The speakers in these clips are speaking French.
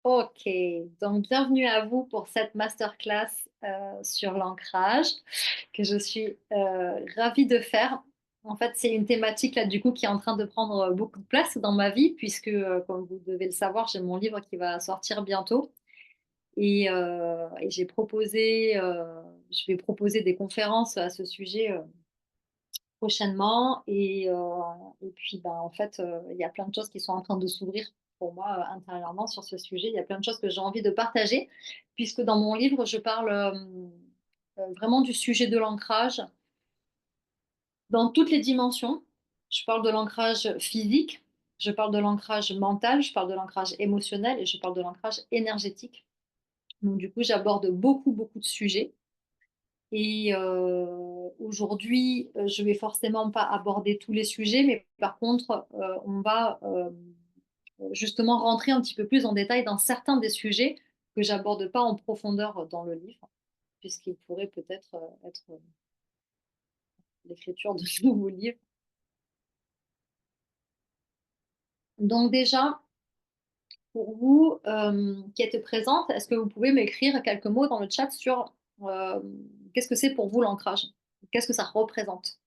Ok, donc bienvenue à vous pour cette masterclass sur l'ancrage que je suis ravie de faire. En fait, c'est une thématique là du coup qui est en train de prendre beaucoup de place dans ma vie puisque, comme vous devez le savoir, j'ai mon livre qui va sortir bientôt et je vais proposer des conférences à ce sujet prochainement et puis ben, en fait, il y a plein de choses qui sont en train de s'ouvrir pour moi intérieurement sur ce sujet. Il y a plein de choses que j'ai envie de partager puisque dans mon livre, je parle vraiment du sujet de l'ancrage dans toutes les dimensions. Je parle de l'ancrage physique, je parle de l'ancrage mental, je parle de l'ancrage émotionnel et je parle de l'ancrage énergétique. Donc du coup, j'aborde beaucoup, beaucoup de sujets. Et aujourd'hui, je vais forcément pas aborder tous les sujets, mais par contre, on va justement rentrer un petit peu plus en détail dans certains des sujets que j'aborde pas en profondeur dans le livre, puisqu'il pourrait peut-être être l'écriture de nouveaux livres. Donc déjà, pour vous qui êtes présente, est-ce que vous pouvez m'écrire quelques mots dans le chat sur euh, qu'est-ce que c'est pour vous l'ancrage? Qu'est-ce que ça représente?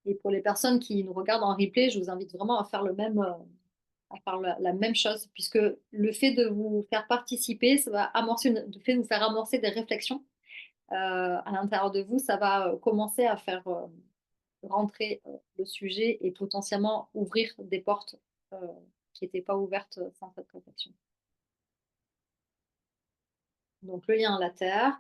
Et pour les personnes qui nous regardent en replay, je vous invite vraiment à faire à faire la même chose, puisque le fait de vous faire participer, ça va amorcer le fait de vous faire amorcer des réflexions à l'intérieur de vous, ça va commencer à faire rentrer le sujet et potentiellement ouvrir des portes euh, qui n'étaient pas ouvertes sans cette réflexion. Donc le lien à la terre,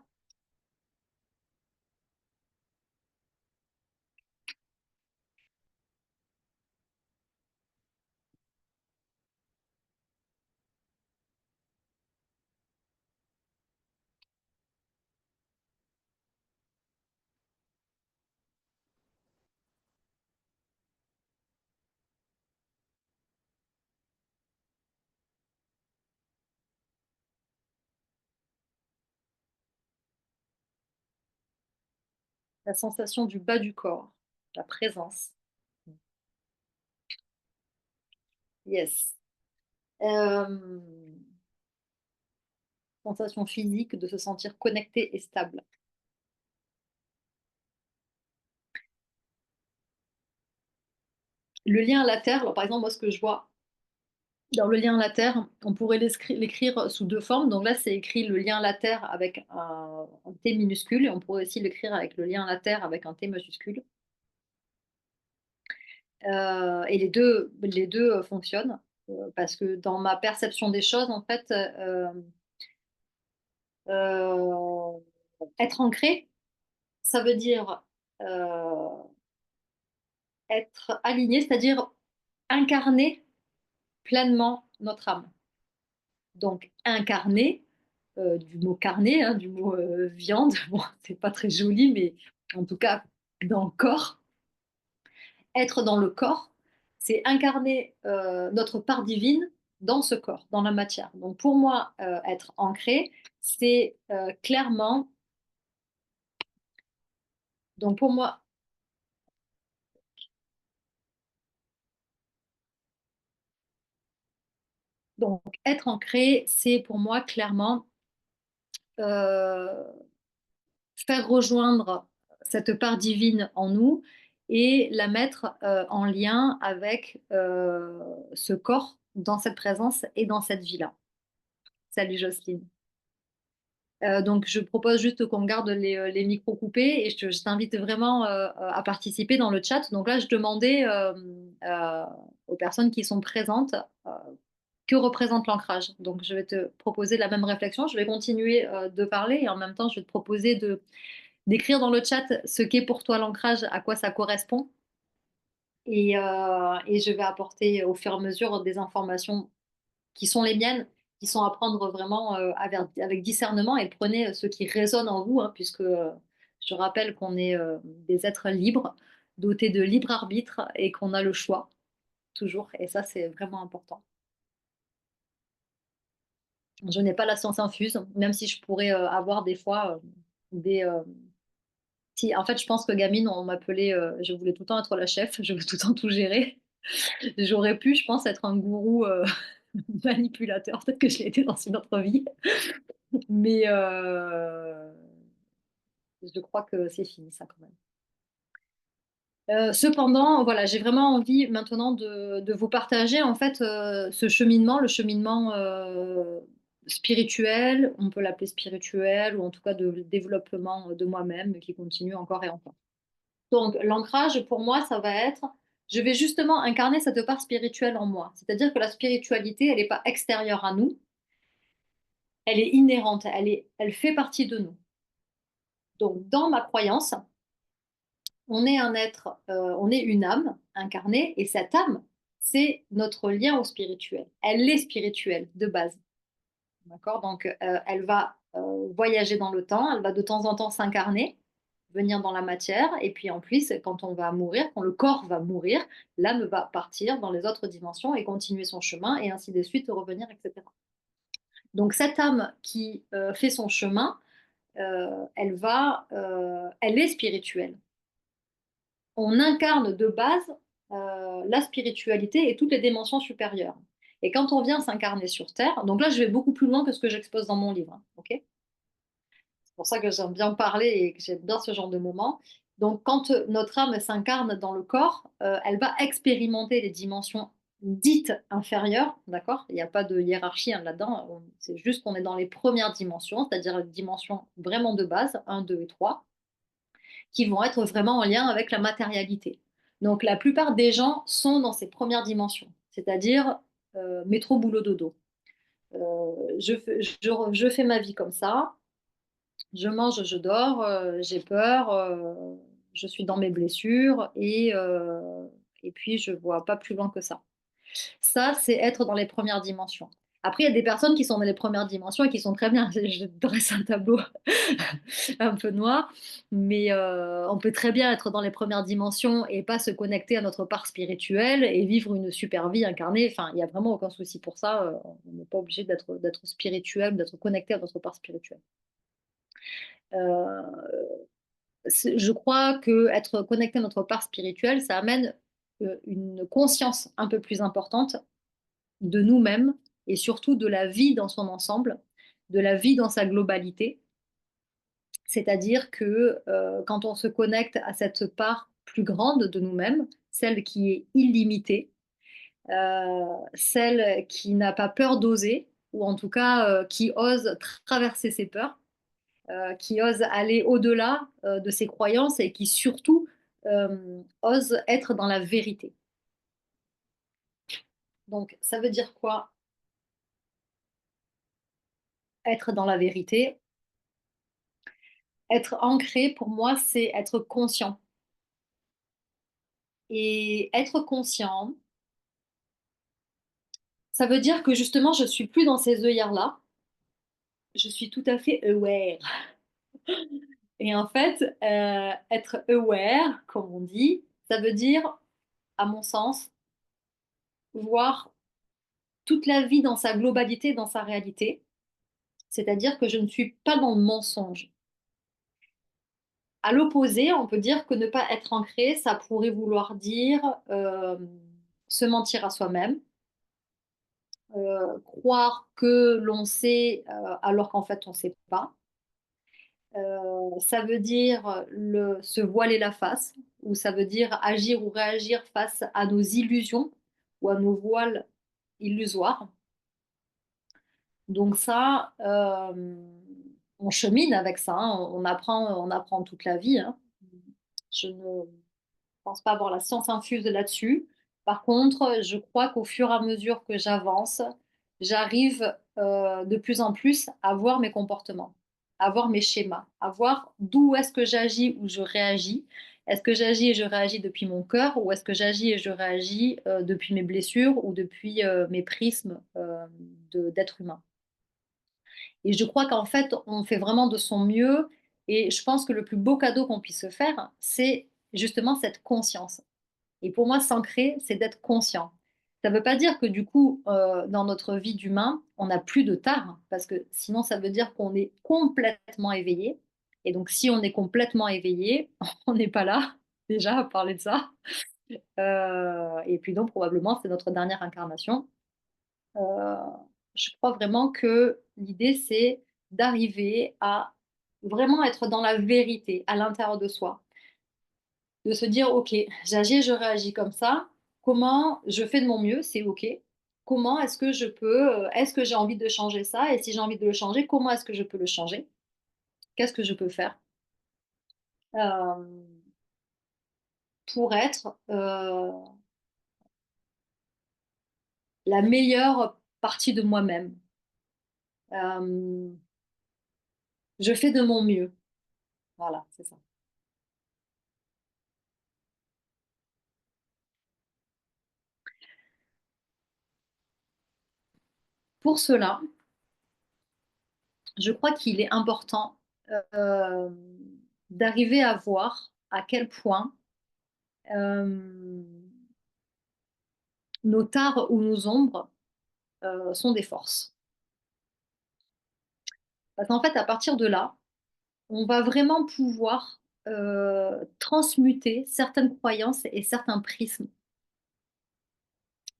la sensation du bas du corps, la présence. Yes. Euh, Sensation physique de se sentir connecté et stable. Le lien à la terre, alors par exemple, moi, ce que je vois dans le lien à la terre, on pourrait l'écrire sous deux formes. Donc là, c'est écrit le lien à la terre avec un T minuscule et on pourrait aussi l'écrire avec le lien à la terre avec un T majuscule. Et les deux fonctionnent parce que dans ma perception des choses, en fait, euh, être ancré, ça veut dire euh, être aligné, c'est-à-dire incarner pleinement notre âme. Donc, incarner, du mot carnet, hein, du mot viande, bon, c'est pas très joli, mais en tout cas, dans le corps, être dans le corps, c'est incarner notre part divine dans ce corps, dans la matière. Donc, pour moi, être ancré, c'est clairement, donc pour moi, donc être ancré, c'est pour moi clairement euh, faire rejoindre cette part divine en nous et la mettre en lien avec ce corps dans cette présence et dans cette vie-là. Salut Jocelyne. Donc je propose juste qu'on garde les micros coupés et je t'invite vraiment à participer dans le chat. Donc là, je demandais euh, aux personnes qui sont présentes que représente l'ancrage. Donc je vais te proposer la même réflexion. Je vais continuer de parler et en même temps, je vais te proposer d'écrire dans le chat ce qu'est pour toi l'ancrage, à quoi ça correspond. Et je vais apporter au fur et à mesure des informations qui sont les miennes, qui sont à prendre vraiment avec discernement et prenez ce qui résonne en vous, hein, puisque je rappelle qu'on est des êtres libres, dotés de libre arbitre et qu'on a le choix, toujours. Et ça, c'est vraiment important. Je n'ai pas la science infuse, même si je pourrais avoir des fois des, si, en fait, je pense que gamine, on m'appelait, je voulais tout le temps être la chef, je voulais tout le temps tout gérer. J'aurais pu, je pense, être un gourou, manipulateur. Peut-être que je l'ai été dans une autre vie, mais je crois que c'est fini ça quand même. Cependant, voilà, j'ai vraiment envie maintenant de vous partager en fait, ce cheminement, le cheminement, spirituel, on peut l'appeler spirituel ou en tout cas de développement de moi-même qui continue encore et encore. Donc l'ancrage pour moi, ça va être, je vais justement incarner cette part spirituelle en moi. C'est-à-dire que la spiritualité, elle n'est pas extérieure à nous, elle est inhérente, elle fait partie de nous. Donc dans ma croyance, on est un être, on est une âme incarnée et cette âme, c'est notre lien au spirituel. Elle est spirituelle de base, d'accord? Donc, elle va voyager dans le temps, elle va de temps en temps s'incarner, venir dans la matière, et puis en plus, quand on va mourir, quand le corps va mourir, l'âme va partir dans les autres dimensions et continuer son chemin, et ainsi de suite, revenir, etc. Donc, cette âme qui fait son chemin, elle est spirituelle. On incarne de base la spiritualité et toutes les dimensions supérieures. Et quand on vient s'incarner sur Terre, donc là je vais beaucoup plus loin que ce que j'expose dans mon livre, hein, ok? C'est pour ça que j'aime bien parler et que j'aime bien ce genre de moment. Donc quand notre âme s'incarne dans le corps, elle va expérimenter les dimensions dites inférieures, d'accord? Il n'y a pas de hiérarchie hein, là-dedans, c'est juste qu'on est dans les premières dimensions, c'est-à-dire les dimensions vraiment de base, un, 2 et 3 qui vont être vraiment en lien avec la matérialité. Donc la plupart des gens sont dans ces premières dimensions, c'est-à-dire métro, boulot, dodo. Je fais ma vie comme ça, je mange, je dors, j'ai peur, je suis dans mes blessures et puis je vois pas plus loin que ça. Ça, c'est être dans les premières dimensions. Après, il y a des personnes qui sont dans les premières dimensions et qui sont très bien. Je dresse un tableau un peu noir, mais on peut très bien être dans les premières dimensions et pas se connecter à notre part spirituelle et vivre une super vie incarnée. Enfin, il n'y a vraiment aucun souci pour ça. On n'est pas obligé d'être spirituel, d'être connecté à notre part spirituelle. Euh, je crois que être connecté à notre part spirituelle, ça amène une conscience un peu plus importante de nous-mêmes et surtout de la vie dans son ensemble, de la vie dans sa globalité. C'est-à-dire que quand on se connecte à cette part plus grande de nous-mêmes, celle qui est illimitée, celle qui n'a pas peur d'oser, ou en tout cas qui ose traverser ses peurs, qui ose aller au-delà de ses croyances et qui surtout ose être dans la vérité. Donc ça veut dire quoi être dans la vérité? Être ancré, pour moi, c'est être conscient. Et être conscient, ça veut dire que justement, je suis plus dans ces œillères-là. Je suis tout à fait aware. Et en fait, être aware, comme on dit, ça veut dire, à mon sens, voir toute la vie dans sa globalité, dans sa réalité. C'est-à-dire que je ne suis pas dans le mensonge. À l'opposé, on peut dire que ne pas être ancré, ça pourrait vouloir dire se mentir à soi-même, croire que l'on sait alors qu'en fait on ne sait pas. Ça veut dire se voiler la face, ou ça veut dire agir ou réagir face à nos illusions ou à nos voiles illusoires. Donc ça, on chemine avec ça, hein, on apprend toute la vie, hein. Je ne pense pas avoir la science infuse là-dessus. Par contre, je crois qu'au fur et à mesure que j'avance, j'arrive de plus en plus à voir mes comportements, à voir mes schémas, à voir d'où est-ce que j'agis ou je réagis. Est-ce que j'agis et je réagis depuis mon cœur ou est-ce que j'agis et je réagis depuis mes blessures ou depuis mes prismes d'être humain? Et je crois qu'en fait, on fait vraiment de son mieux. Et je pense que le plus beau cadeau qu'on puisse se faire, c'est justement cette conscience. Et pour moi, s'ancrer, c'est d'être conscient. Ça ne veut pas dire que du coup, dans notre vie d'humain, on n'a plus de tard, parce que sinon, ça veut dire qu'on est complètement éveillé. Et donc, si on est complètement éveillé, on n'est pas là, déjà, à parler de ça. Et puis donc probablement c'est notre dernière incarnation. Heu, je crois vraiment que l'idée c'est d'arriver à vraiment être dans la vérité à l'intérieur de soi. De se dire: «OK, j'agis, je réagis comme ça. Comment je fais de mon mieux, c'est OK. Comment est-ce que je peux, est-ce que j'ai envie de changer ça? Et si j'ai envie de le changer, comment est-ce que je peux le changer? Qu'est-ce que je peux faire?» hem, pour être, la meilleure partie de moi-même. Hem, je fais de mon mieux. Voilà, c'est ça. Pour cela, je crois qu'il est important, hem, d'arriver à voir à quel point, hem, nos tares ou nos ombres, sont des forces. Parce qu'en fait, à partir de là, on va vraiment pouvoir, transmuter certaines croyances et certains prismes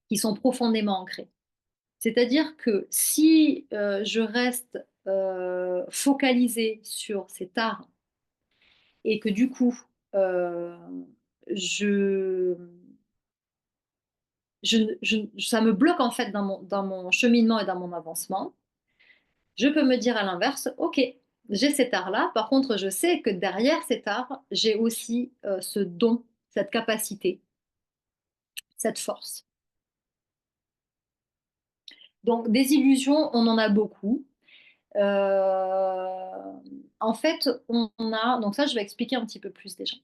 qui sont profondément ancrés. C'est-à-dire que si, je reste, focalisée sur cet art et que du coup, heu, je ça me bloque en fait dans mon cheminement et dans mon avancement, je peux me dire à l'inverse: «OK, j'ai cet art-là, par contre je sais que derrière cet art, j'ai aussi, ce don, cette capacité, cette force». Donc des illusions, on en a beaucoup. En fait, on a donc ça, je vais expliquer un petit peu plus déjà.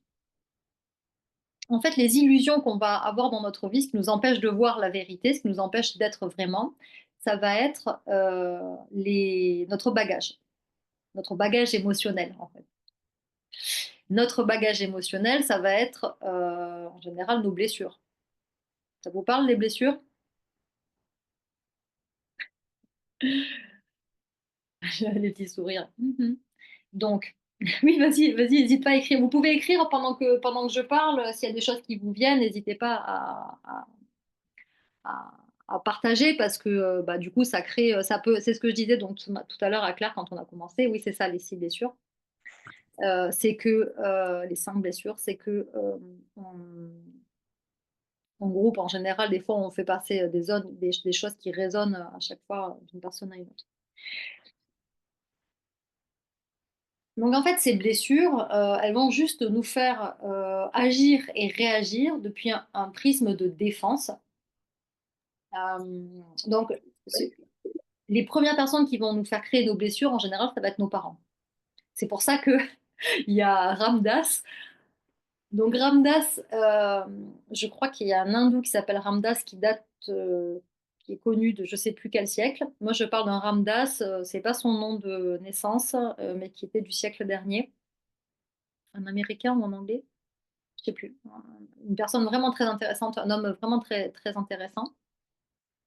En fait, les illusions qu'on va avoir dans notre vie, ce qui nous empêche de voir la vérité, ce qui nous empêche d'être vraiment, ça va être, notre bagage émotionnel, en fait. Notre bagage émotionnel, ça va être, en général, nos blessures. Ça vous parle, les blessures? Les petits sourires. Mmh. Donc oui, vas-y, hésite pas à écrire. Vous pouvez écrire pendant que je parle, s'il y a des choses qui vous viennent, n'hésitez pas à à partager parce que, bah, du coup, ça crée, ça peut c'est ce que je disais donc tout à l'heure à Claire quand on a commencé. Oui, c'est ça les 6 blessures. C'est que, les 5 blessures, c'est que, on groupe en général, des fois, on fait passer, des zones des choses qui résonnent, à chaque fois, d'une personne à une autre. Donc en fait, ces blessures, elles vont juste nous faire, agir et réagir depuis un prisme de défense. Donc c'est les premières personnes qui vont nous faire créer nos blessures, en général, ça va être nos parents. C'est pour ça qu'il y a Ramdas. Donc Ramdas, je crois qu'il y a un hindou qui s'appelle Ramdas qui est connu de je sais plus quel siècle. Moi, je parle d'un Ramdas, c'est pas son nom de naissance, mais qui était du siècle dernier. Un Américain ou un Anglais? Je sais plus. Une personne vraiment très intéressante, un homme vraiment très, très intéressant.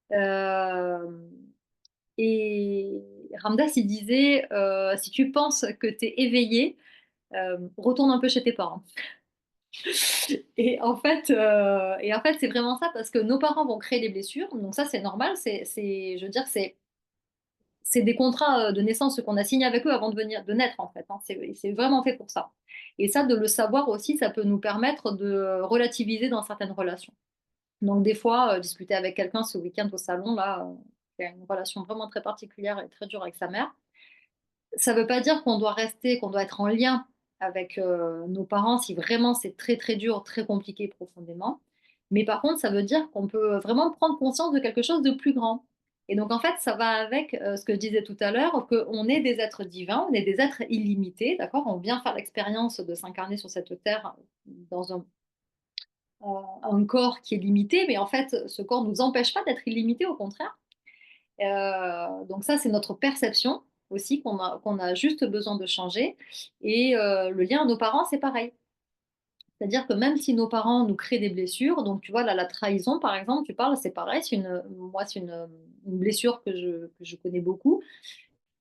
Hem et Ramdas, il disait, «Si tu penses que tu es éveillé, retourne un peu chez tes parents». Et en fait, c'est vraiment ça parce que nos parents vont créer des blessures, donc ça, c'est normal, je veux dire, c'est des contrats, de naissance qu'on a signés avec eux avant de naître, en fait, hein. C'est vraiment fait pour ça et ça, de le savoir aussi, ça peut nous permettre de relativiser dans certaines relations. Donc des fois, discuter avec quelqu'un ce week-end au salon là, qui a une relation vraiment très particulière et très dure avec sa mère, ça ne veut pas dire qu'on doit être en lien avec, nos parents si vraiment c'est très, très dur, très compliqué profondément. Mais par contre, ça veut dire qu'on peut vraiment prendre conscience de quelque chose de plus grand. Et donc en fait, ça va avec, ce que je disais tout à l'heure, qu'on est des êtres divins, on est des êtres illimités, d'accord? On vient faire l'expérience de s'incarner sur cette terre dans un corps qui est limité, mais en fait, ce corps ne nous empêche pas d'être illimité, au contraire. Donc ça, c'est notre perception aussi qu'on a juste besoin de changer et le lien à nos parents, c'est pareil. C'est-à-dire que même si nos parents nous créent des blessures, donc tu vois, là, la trahison, par exemple, tu parles, c'est pareil, c'est une blessure que je connais beaucoup.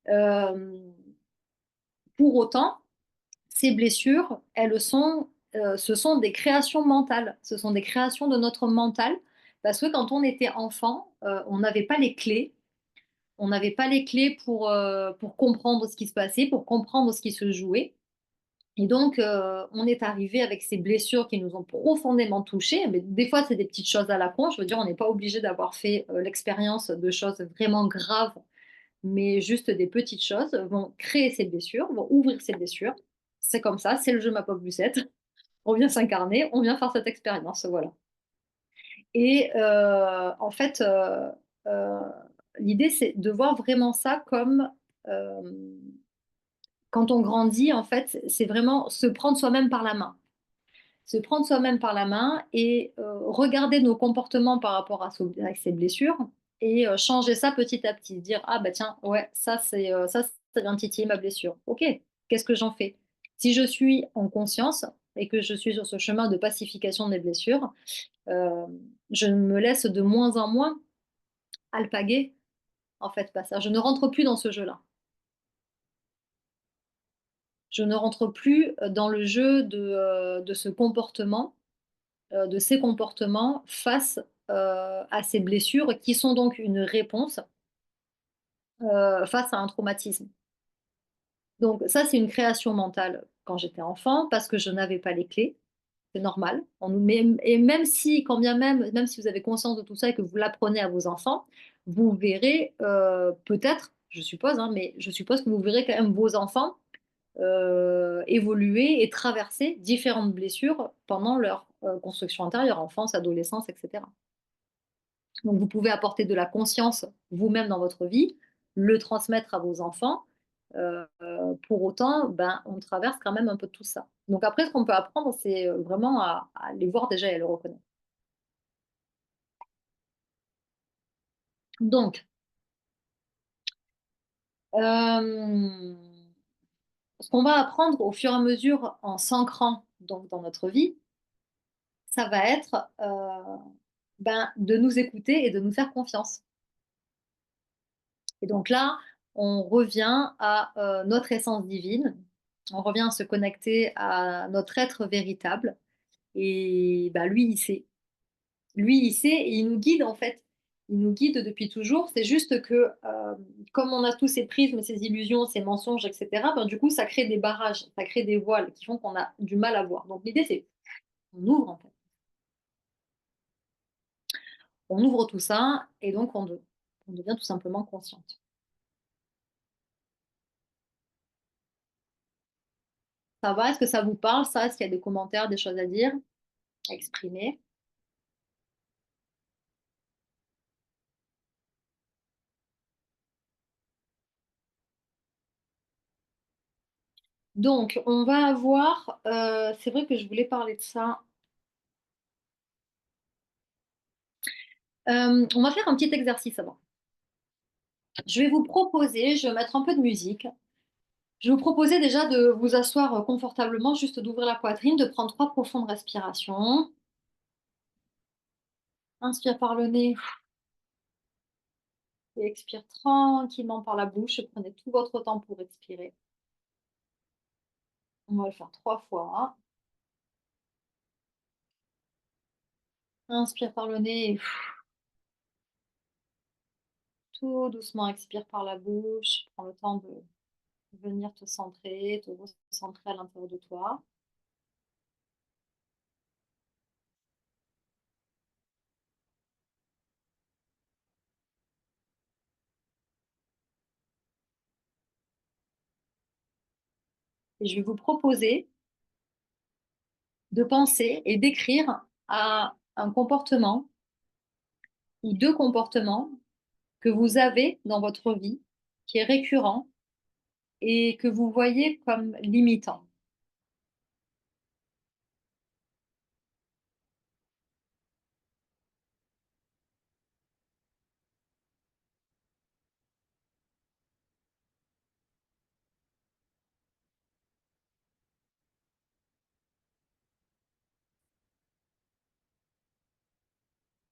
Hem, pour autant, ces blessures, elles sont ce sont des créations mentales. Ce sont des créations de notre mental parce que quand on était enfant, on n'avait pas les clés. On n'avait pas les clés pour comprendre ce qui se passait, pour comprendre ce qui se jouait. Et donc, on est arrivé avec ces blessures qui nous ont profondément touchés. Mais des fois, c'est des petites choses à la con. Je veux dire, on n'est pas obligé d'avoir fait l'expérience de choses vraiment graves, mais juste des petites choses vont créer ces blessures, vont ouvrir ces blessures. C'est comme ça, c'est le jeu Ma Pauvre Lucette. On vient s'incarner, on vient faire cette expérience, voilà. Et en fait, euh, l'idée, c'est de voir vraiment ça comme euh, quand on grandit, en fait, c'est vraiment se prendre soi-même par la main. Se prendre soi-même par la main et regarder nos comportements par rapport à ces blessures et changer ça petit à petit. Dire, ah bah tiens, ouais, ça vient titiller ma blessure. Ok, qu'est-ce que j'en fais? Si je suis en conscience et que je suis sur ce chemin de pacification des blessures, euh, je me laisse de moins en moins alpaguer, en fait, pas ça. Je ne rentre plus dans ce jeu-là. Je ne rentre plus dans le jeu de ce comportement, de ces comportements face à ces blessures qui sont donc une réponse face à un traumatisme. Donc ça, c'est une création mentale quand j'étais enfant parce que je n'avais pas les clés. C'est normal. Et même si, quand bien même, même si vous avez conscience de tout ça et que vous l'apprenez à vos enfants, vous verrez peut-être, je suppose, hein, mais je suppose que vous verrez quand même vos enfants évoluer et traverser différentes blessures pendant leur construction intérieure, enfance, adolescence, etc. Donc vous pouvez apporter de la conscience vous-même dans votre vie, le transmettre à vos enfants. Pour autant, ben, on traverse quand même un peu de tout ça. Donc après, ce qu'on peut apprendre, c'est vraiment à les voir déjà et à le reconnaître. Donc, euh, ce qu'on va apprendre au fur et à mesure en s'ancrant donc dans notre vie, ça va être ben, de nous écouter et de nous faire confiance. Et donc là, on revient à notre essence divine, on revient à se connecter à notre être véritable. Et bah, lui, il sait. Lui, il sait et il nous guide en fait. Il nous guide depuis toujours. C'est juste que comme on a tous ces prismes, ces illusions, ces mensonges, etc., ben, du coup, ça crée des barrages, ça crée des voiles qui font qu'on a du mal à voir. Donc l'idée, c'est on ouvre en fait. On ouvre tout ça et donc on devient tout simplement consciente. Ça va? Est-ce que ça vous parle, ça? Est-ce qu'il y a des commentaires, des choses à dire, à exprimer? Donc, on va avoir, c'est vrai que je voulais parler de ça. On va faire un petit exercice avant. Je vais vous proposer, je vais mettre un peu de musique. Je vais vous proposer déjà de vous asseoir confortablement, juste d'ouvrir la poitrine, de prendre 3 profondes respirations. Inspire par le nez et expire tranquillement par la bouche. Prenez tout votre temps pour expirer. On va le faire 3 fois. Inspire par le nez et tout doucement expire par la bouche. Prends le temps de venir te centrer, te recentrer à l'intérieur de toi. Et je vais vous proposer de penser et d'écrire à un comportement ou 2 comportements que vous avez dans votre vie, qui est récurrent et que vous voyez comme limitant.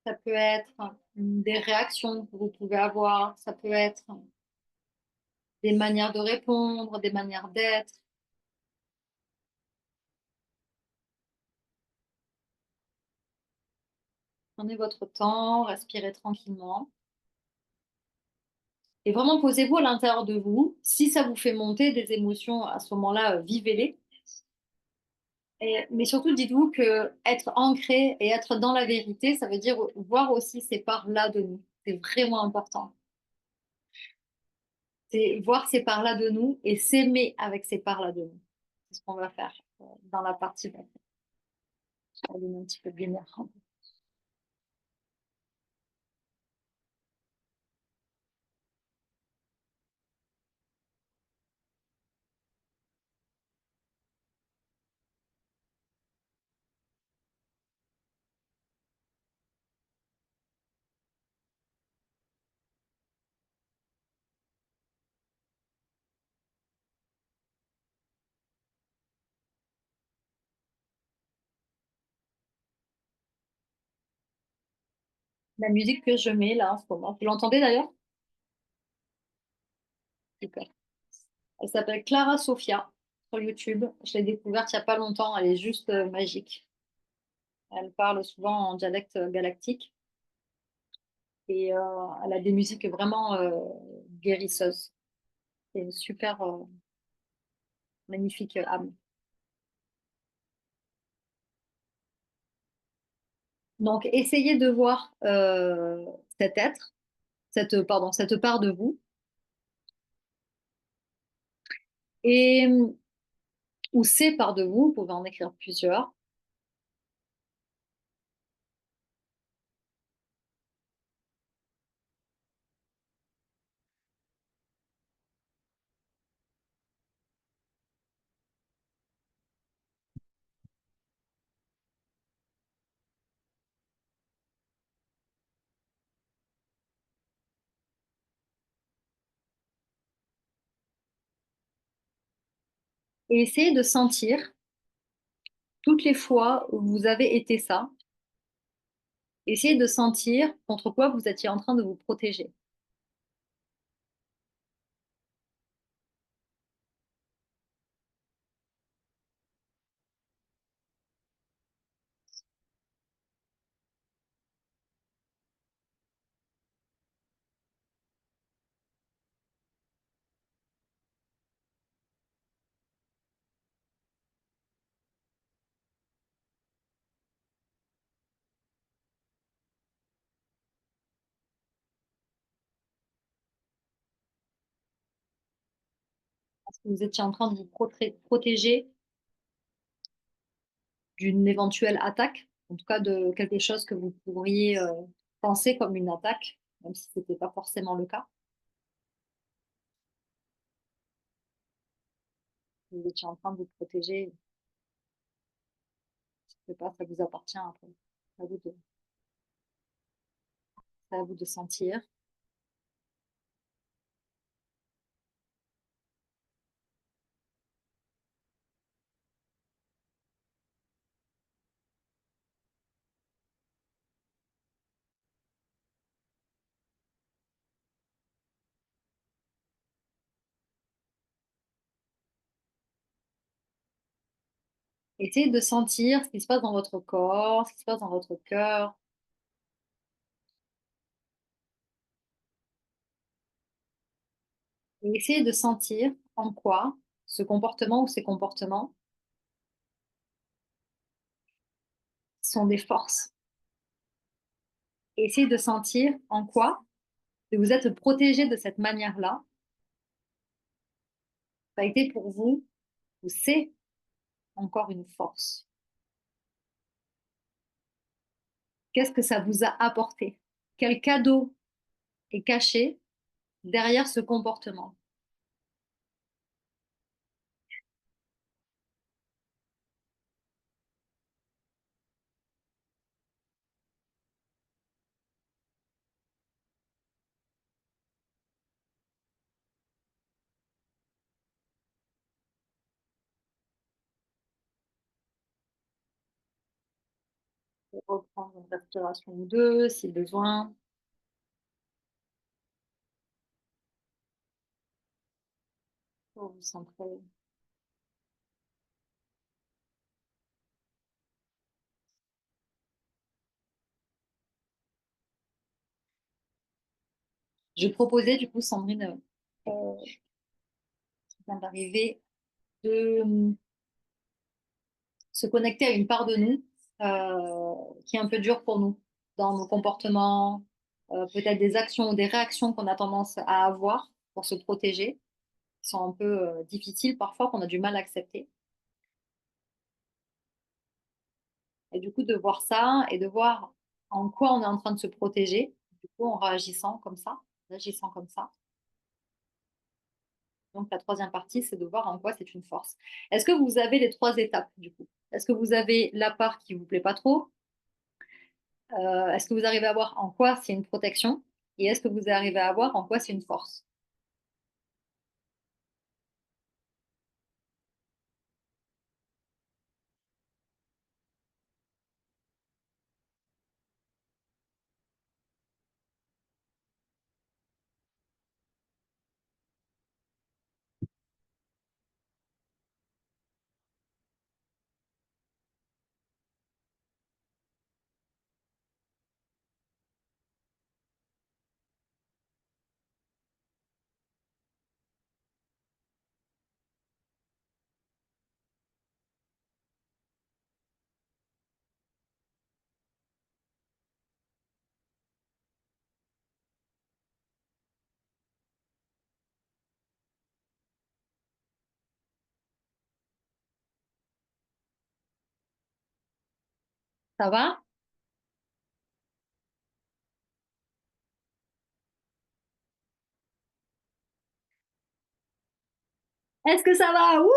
Ça peut être des réactions que vous pouvez avoir, ça peut être des manières de répondre, des manières d'être. Prenez votre temps, respirez tranquillement. Et vraiment, posez-vous à l'intérieur de vous. Si ça vous fait monter des émotions, à ce moment-là, vivez-les. Mais surtout, dites-vous que être ancré et être dans la vérité, ça veut dire voir aussi ces parts-là de nous. C'est vraiment important. C'est voir ces parts-là de nous et s'aimer avec ces parts-là de nous. C'est ce qu'on va faire dans la partie d'après. Je vais donner un petit peu de lumière. La musique que je mets là en ce moment, vous l'entendez d'ailleurs? Super. Elle s'appelle Clara Sofia sur YouTube. Je l'ai découverte il n'y a pas longtemps. Elle est juste magique. Elle parle souvent en dialecte galactique et elle a des musiques vraiment guérisseuses. C'est une super magnifique âme. Donc, essayez de voir cet être, pardon, cette part de vous, et ou ces parts de vous, vous pouvez en écrire plusieurs. Et essayez de sentir toutes les fois où vous avez été ça, essayez de sentir contre quoi vous étiez en train de vous protéger. Parce que vous étiez en train de vous protéger d'une éventuelle attaque, en tout cas de quelque chose que vous pourriez penser comme une attaque, même si ce n'était pas forcément le cas. Vous étiez en train de vous protéger, je sais pas, ça vous appartient après. C'est à vous de sentir. Essayez de sentir ce qui se passe dans votre corps, ce qui se passe dans votre cœur. Et essayez de sentir en quoi ce comportement ou ces comportements sont des forces. Et essayez de sentir en quoi vous êtes protégé de cette manière-là. Ça a été pour vous, ou c'est encore une force. Qu'est-ce que ça vous a apporté? Quel cadeau est caché derrière ce comportement? Pour reprendre une respiration ou deux, si besoin. Pour vous centrer. Je proposais, du coup, Sandrine, qui vient d'arriver, de se connecter à une part de nous qui est un peu dure pour nous dans nos comportements, peut-être des actions ou des réactions qu'on a tendance à avoir pour se protéger, qui sont un peu difficiles parfois, qu'on a du mal à accepter. Et du coup, de voir ça et de voir en quoi on est en train de se protéger, du coup, en réagissant comme ça, en agissant comme ça. Donc, la troisième partie, c'est de voir en quoi c'est une force. Est-ce que vous avez les trois étapes, du coup? Est-ce que vous avez la part qui vous plaît pas trop? Est-ce que vous arrivez à voir en quoi c'est une protection? Et est-ce que vous arrivez à voir en quoi c'est une force? Ça va? Est-ce que ça va? Wouh!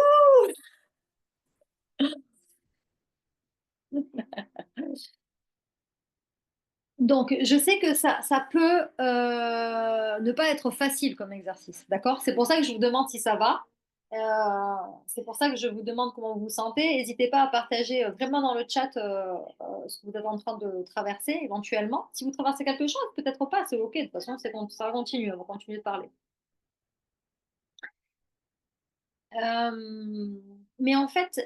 Donc, je sais que ça peut ne pas être facile comme exercice, d'accord? C'est pour ça que je vous demande si ça va. C'est pour ça que je vous demande comment vous vous sentez. N'hésitez pas à partager vraiment dans le chat ce que vous êtes en train de traverser éventuellement. Si vous traversez quelque chose, peut-être pas, c'est OK. De toute façon, ça continue, on va continuer de parler. Mais en fait,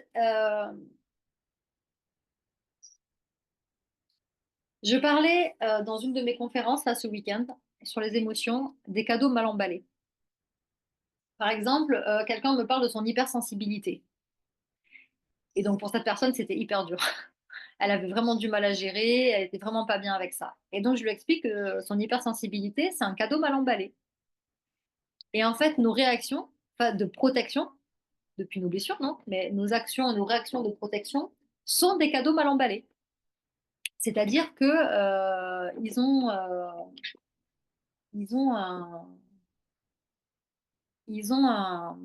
je parlais dans une de mes conférences là ce week-end sur les émotions des cadeaux mal emballés. Par exemple, quelqu'un me parle de son hypersensibilité. Et donc pour cette personne, c'était hyper dur. Elle avait vraiment du mal à gérer, elle était vraiment pas bien avec ça. Et donc je lui explique que son hypersensibilité, c'est un cadeau mal emballé. Et en fait, nos réactions, enfin, de protection, depuis nos blessures, non, mais nos actions et nos réactions de protection sont des cadeaux mal emballés. C'est-à-dire que ils ont un, ils ont un,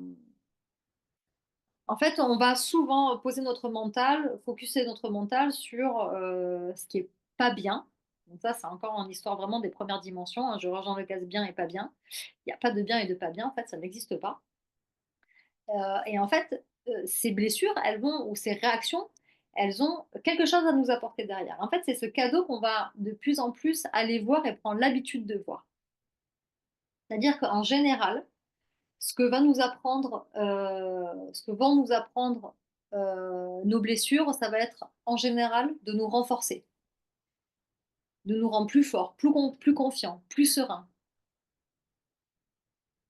en fait, on va souvent poser notre mental, focuser notre mental sur ce qui est pas bien. Donc ça, c'est encore en histoire vraiment des premières dimensions, hein. Je rejoins le case bien et pas bien. Il n'y a pas de bien et de pas bien. En fait, ça n'existe pas. Et en fait, ces blessures, elles vont, ou ces réactions, elles ont quelque chose à nous apporter derrière. En fait, c'est ce cadeau qu'on va de plus en plus aller voir et prendre l'habitude de voir. C'est-à-dire qu'en général, ce que vont nous apprendre nos blessures, ça va être en général de nous renforcer, de nous rendre plus forts, plus confiants, plus sereins.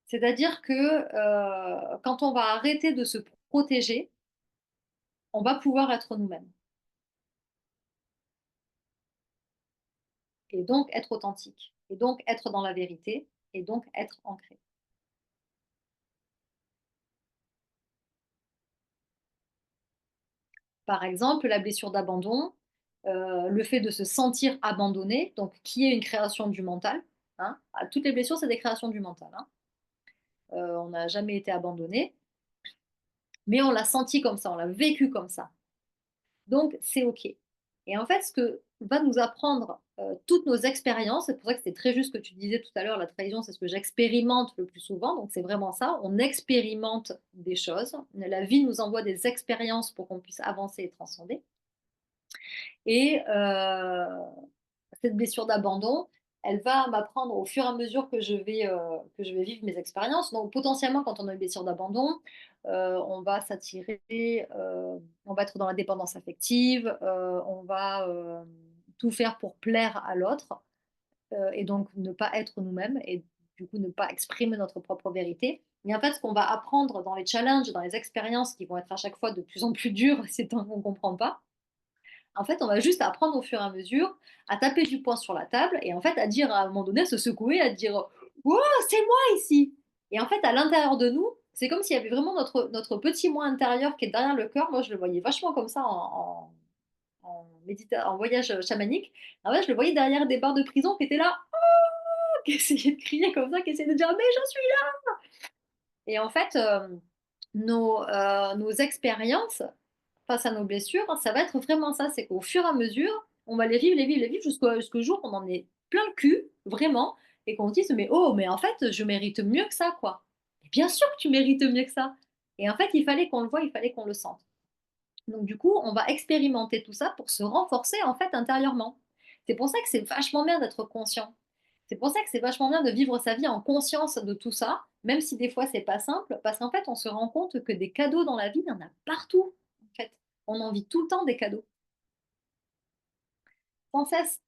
C'est-à-dire que quand on va arrêter de se protéger, on va pouvoir être nous-mêmes et donc être authentique et donc être dans la vérité et donc être ancré. Par exemple, la blessure d'abandon, le fait de se sentir abandonné, donc qui est une création du mental. Hein. Ah, toutes les blessures, c'est des créations du mental. Hein. On n'a jamais été abandonné, mais on l'a senti comme ça, on l'a vécu comme ça. Donc, c'est OK. Et en fait, ce que va nous apprendre toutes nos expériences, c'est pour ça que c'était très juste ce que tu disais tout à l'heure, la trahison, c'est ce que j'expérimente le plus souvent. Donc, c'est vraiment ça, on expérimente des choses. La vie nous envoie des expériences pour qu'on puisse avancer et transcender. Et cette blessure d'abandon, elle va m'apprendre au fur et à mesure que je vais vivre mes expériences. Donc potentiellement, quand on a une blessure d'abandon, on va s'attirer, on va être dans la dépendance affective, on va tout faire pour plaire à l'autre et donc ne pas être nous-mêmes. Et du coup, ne pas exprimer notre propre vérité. Mais en fait, ce qu'on va apprendre dans les challenges, dans les expériences qui vont être à chaque fois de plus en plus dures, c'est tant qu'on ne comprend pas, en fait, on va juste apprendre au fur et à mesure à taper du poing sur la table et en fait à dire à un moment donné, à se secouer, à dire: «Wow, c'est moi ici!» Et en fait, à l'intérieur de nous, c'est comme s'il y avait vraiment notre petit moi intérieur qui est derrière le cœur. Moi, je le voyais vachement comme ça en voyage chamanique. En fait, je le voyais derrière des barres de prison qui étaient là, qui essayaient de crier comme ça, qui essayaient de dire: «Mais je suis là!» Et en fait, nos expériences face à nos blessures, ça va être vraiment ça, c'est qu'au fur et à mesure, on va les vivre, les vivre, les vivre jusqu'au jour où on en est plein le cul, vraiment, et qu'on se dise: «Mais oh, mais en fait, je mérite mieux que ça, quoi». Mais bien sûr que tu mérites mieux que ça. Et en fait, il fallait qu'on le voie, il fallait qu'on le sente. Donc du coup, on va expérimenter tout ça pour se renforcer, en fait, intérieurement. C'est pour ça que c'est vachement bien d'être conscient. C'est pour ça que c'est vachement bien de vivre sa vie en conscience de tout ça, même si des fois c'est pas simple, parce qu'en fait, on se rend compte que des cadeaux dans la vie, il y en a partout, en fait. On en vit tout le temps des cadeaux, sans cesse.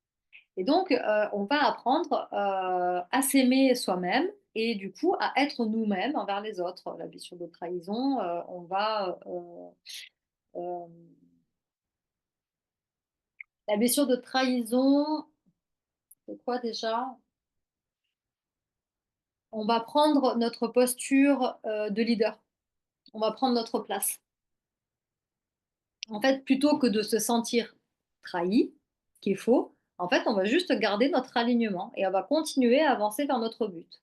Et donc, on va apprendre, à s'aimer soi-même et du coup à être nous-mêmes envers les autres. La blessure de trahison, on va, hem, la blessure de trahison, c'est quoi déjà? On va prendre notre posture, de leader. On va prendre notre place. En fait, plutôt que de se sentir trahi, ce qui est faux, en fait, on va juste garder notre alignement et on va continuer à avancer vers notre but.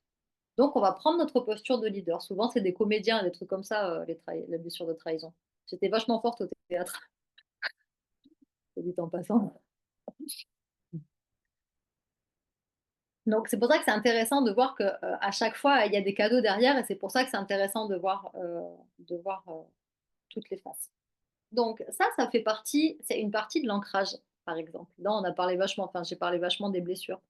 Donc on va prendre notre posture de leader. Souvent, c'est des comédiens, des trucs comme ça, les blessures de trahison. J'étais vachement forte au théâtre, soit dit en passant. Donc c'est pour ça que c'est intéressant de voir que, à chaque fois, il y a des cadeaux derrière et c'est pour ça que c'est intéressant de voir toutes les faces. Donc ça fait partie c'est une partie de l'ancrage, par exemple. Là, on a parlé vachement enfin, j'ai parlé vachement des blessures.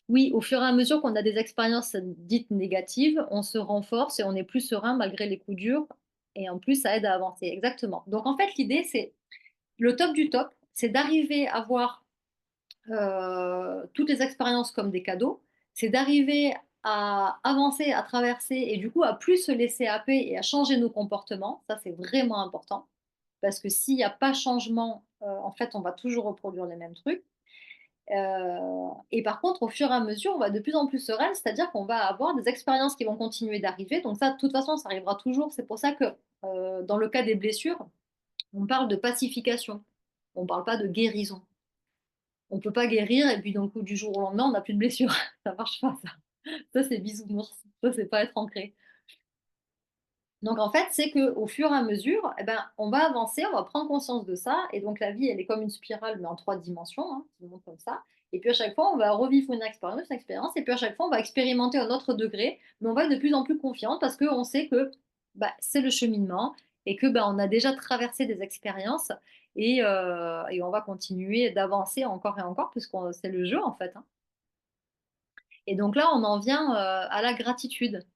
Oui, au fur et à mesure qu'on a des expériences dites négatives, on se renforce et on est plus serein malgré les coups durs et en plus, ça aide à avancer. Exactement. Donc en fait, l'idée, c'est le top du top, c'est d'arriver à voir, toutes les expériences comme des cadeaux. C'est d'arriver à avancer, à traverser et du coup, à plus se laisser happer et à changer nos comportements. Ça, c'est vraiment important parce que s'il y a pas changement, en fait, on va toujours reproduire les mêmes trucs. Et par contre, au fur et à mesure, on va de plus en plus sereine, c'est-à-dire qu'on va avoir des expériences qui vont continuer d'arriver. Donc ça, de toute façon, ça arrivera toujours. C'est pour ça que, dans le cas des blessures, on parle de pacification. On ne parle pas de guérison. On ne peut pas guérir et puis d'un coup, du jour au lendemain, on n'a plus de blessure. Ça marche pas ça. Ça, c'est bisounours. Ça, c'est pas être ancré. Donc en fait, c'est qu'au fur et à mesure, eh ben, on va avancer, on va prendre conscience de ça et donc la vie, elle est comme une spirale, mais en 3 dimensions, hein, qui monte comme ça et puis à chaque fois, on va revivre une expérience et puis à chaque fois, on va expérimenter un autre degré, mais on va être de plus en plus confiante parce qu'on sait que, bah, c'est le cheminement et que, bah, on a déjà traversé des expériences et on va continuer d'avancer encore et encore puisqu'on c'est le jeu, en fait, hein. Et donc là, on en vient, à la gratitude.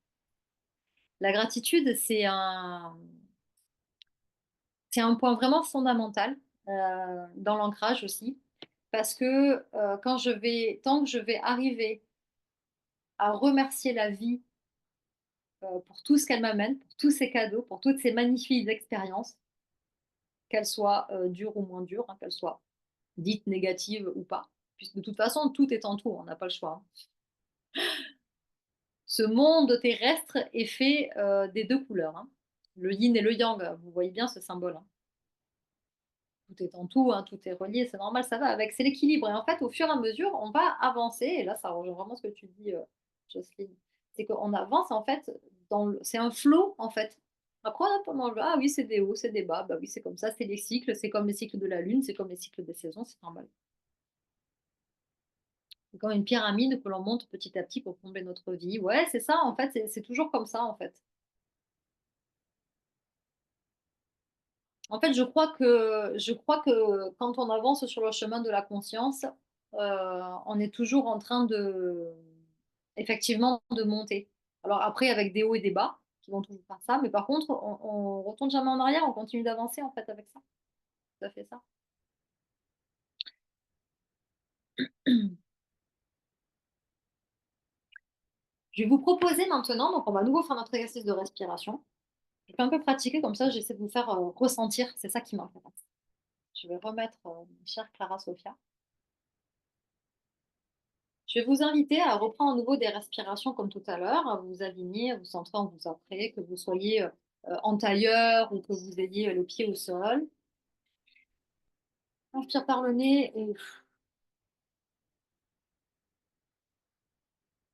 La gratitude, c'est un point vraiment fondamental, dans l'ancrage aussi, parce que, tant que je vais arriver à remercier la vie, pour tout ce qu'elle m'amène, pour tous ces cadeaux, pour toutes ces magnifiques expériences, qu'elles soient, dures ou moins dures, hein, qu'elles soient dites négatives ou pas, puisque de toute façon tout est en tout, on n'a pas le choix, hein. Ce monde terrestre est fait, des 2 couleurs, hein. Le yin et le yang, vous voyez bien ce symbole, hein. Tout est en tout, hein, tout est relié, c'est normal, ça va avec, c'est l'équilibre et en fait, au fur et à mesure, on va avancer et là, ça rejoint vraiment ce que tu dis, Jocelyne. C'est qu'on avance en fait c'est un flow en fait. Après on a pendant le ah oui, c'est des hauts, c'est des bas, bah oui, c'est comme ça, c'est les cycles, c'est comme les cycles de la lune, c'est comme les cycles des saisons, c'est normal. C'est comme une pyramide que l'on monte petit à petit pour combler notre vie. Ouais, c'est ça en fait, c'est toujours comme ça en fait. En fait, je crois que quand on avance sur le chemin de la conscience, on est toujours en train effectivement, de monter. Alors après avec des hauts et des bas, qui vont toujours faire ça, mais par contre, on retourne jamais en arrière, on continue d'avancer en fait avec ça. Ça fait ça. Je vais vous proposer maintenant, donc on va à nouveau faire notre exercice de respiration. Je vais un peu pratiquer, comme ça j'essaie de vous faire ressentir, c'est ça qui m'intéresse. Je vais remettre ma chère Clara Sofia. Je vais vous inviter à reprendre à nouveau des respirations comme tout à l'heure, à vous aligner, à vous centrer en vous après, que vous soyez en tailleur ou que vous ayez le pied au sol. Inspire par le nez et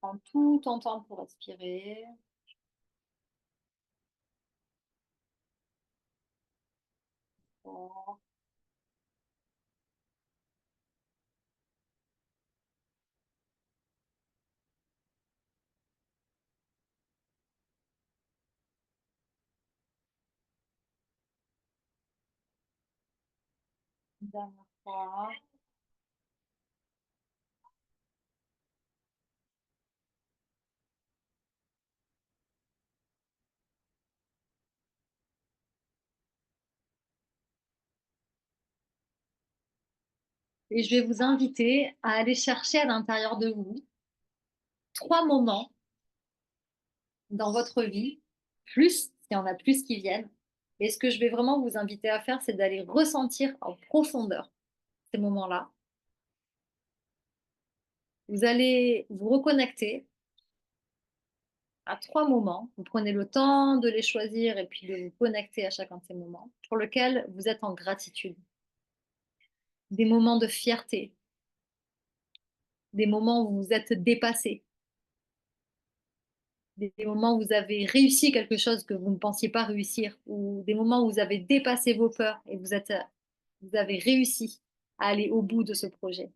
prends tout ton temps pour respirer. Fort. Une dernière fois. Et je vais vous inviter à aller chercher à l'intérieur de vous 3 moments dans votre vie, plus, s'il y en a plus qui viennent. Et ce que je vais vraiment vous inviter à faire, c'est d'aller ressentir en profondeur ces moments-là. Vous allez vous reconnecter à 3 moments. Vous prenez le temps de les choisir et puis de vous connecter à chacun de ces moments pour lesquels vous êtes en gratitude. Des moments de fierté, des moments où vous êtes dépassé, des moments où vous avez réussi quelque chose que vous ne pensiez pas réussir, ou des moments où vous avez dépassé vos peurs et vous avez réussi à aller au bout de ce projet.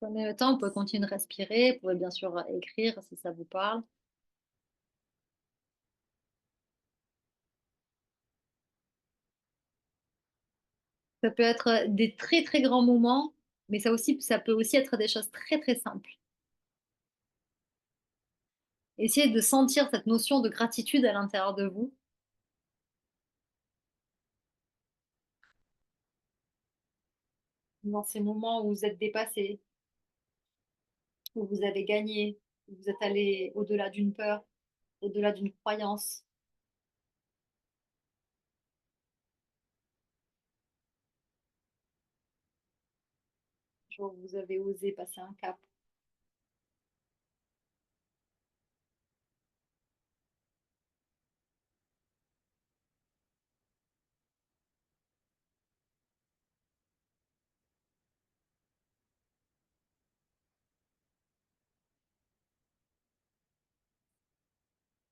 Prenez le temps, vous pouvez continuer de respirer, vous pouvez bien sûr écrire si ça vous parle. Ça peut être des très très grands moments, mais ça peut aussi être des choses très très simples. Essayez de sentir cette notion de gratitude à l'intérieur de vous. Dans ces moments où vous êtes dépassé, où vous avez gagné, où vous êtes allé au-delà d'une peur, au-delà d'une croyance, où vous avez osé passer un cap.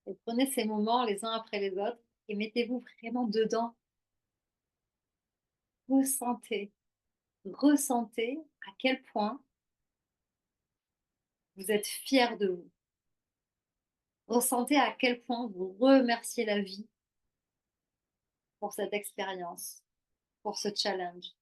Et prenez ces moments les uns après les autres et mettez-vous vraiment dedans. Ressentez, ressentez à quel point vous êtes fier de vous. Ressentez à quel point vous remerciez la vie pour cette expérience, pour ce challenge.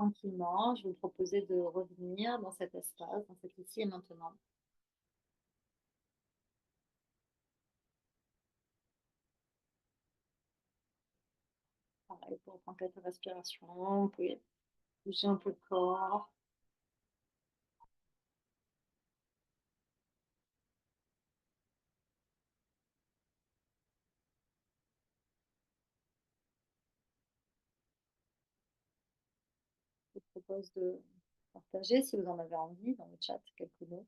tranquillement, je vais vous proposer de revenir dans cet espace, dans cet ici et maintenant. Pareil, pour reprendre quelques respirations, vous pouvez bouger un peu le corps. Je vous propose de partager, si vous en avez envie, dans le chat, quelques mots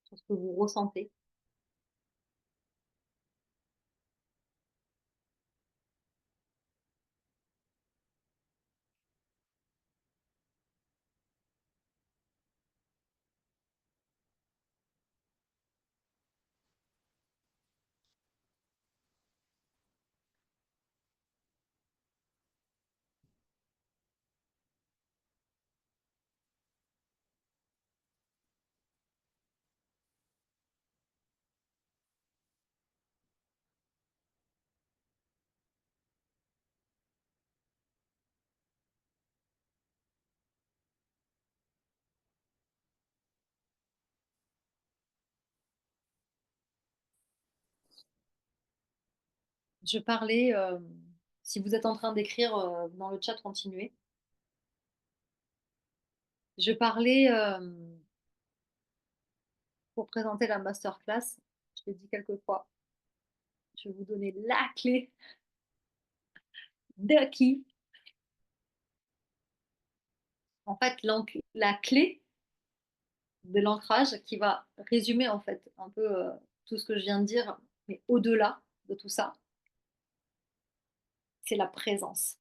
sur ce que vous ressentez. Je parlais, si vous êtes en train d'écrire dans le chat, continuez. Je parlais pour présenter la masterclass, je l'ai dit quelques fois, je vais vous donner la clé de qui. En fait, la clé de l'ancrage qui va résumer en fait un peu tout ce que je viens de dire, mais au-delà de tout ça, c'est la présence.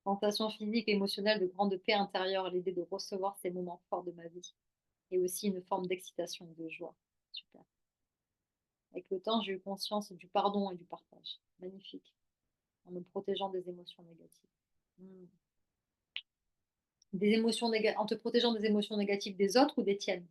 Sensation physique et émotionnelle de grande paix intérieure, l'idée de recevoir ces moments forts de ma vie. Et aussi une forme d'excitation et de joie. Super. Avec le temps, j'ai eu conscience du pardon et du partage. Magnifique. En me protégeant des émotions négatives. Hmm. En te protégeant des émotions négatives des autres ou des tiennes.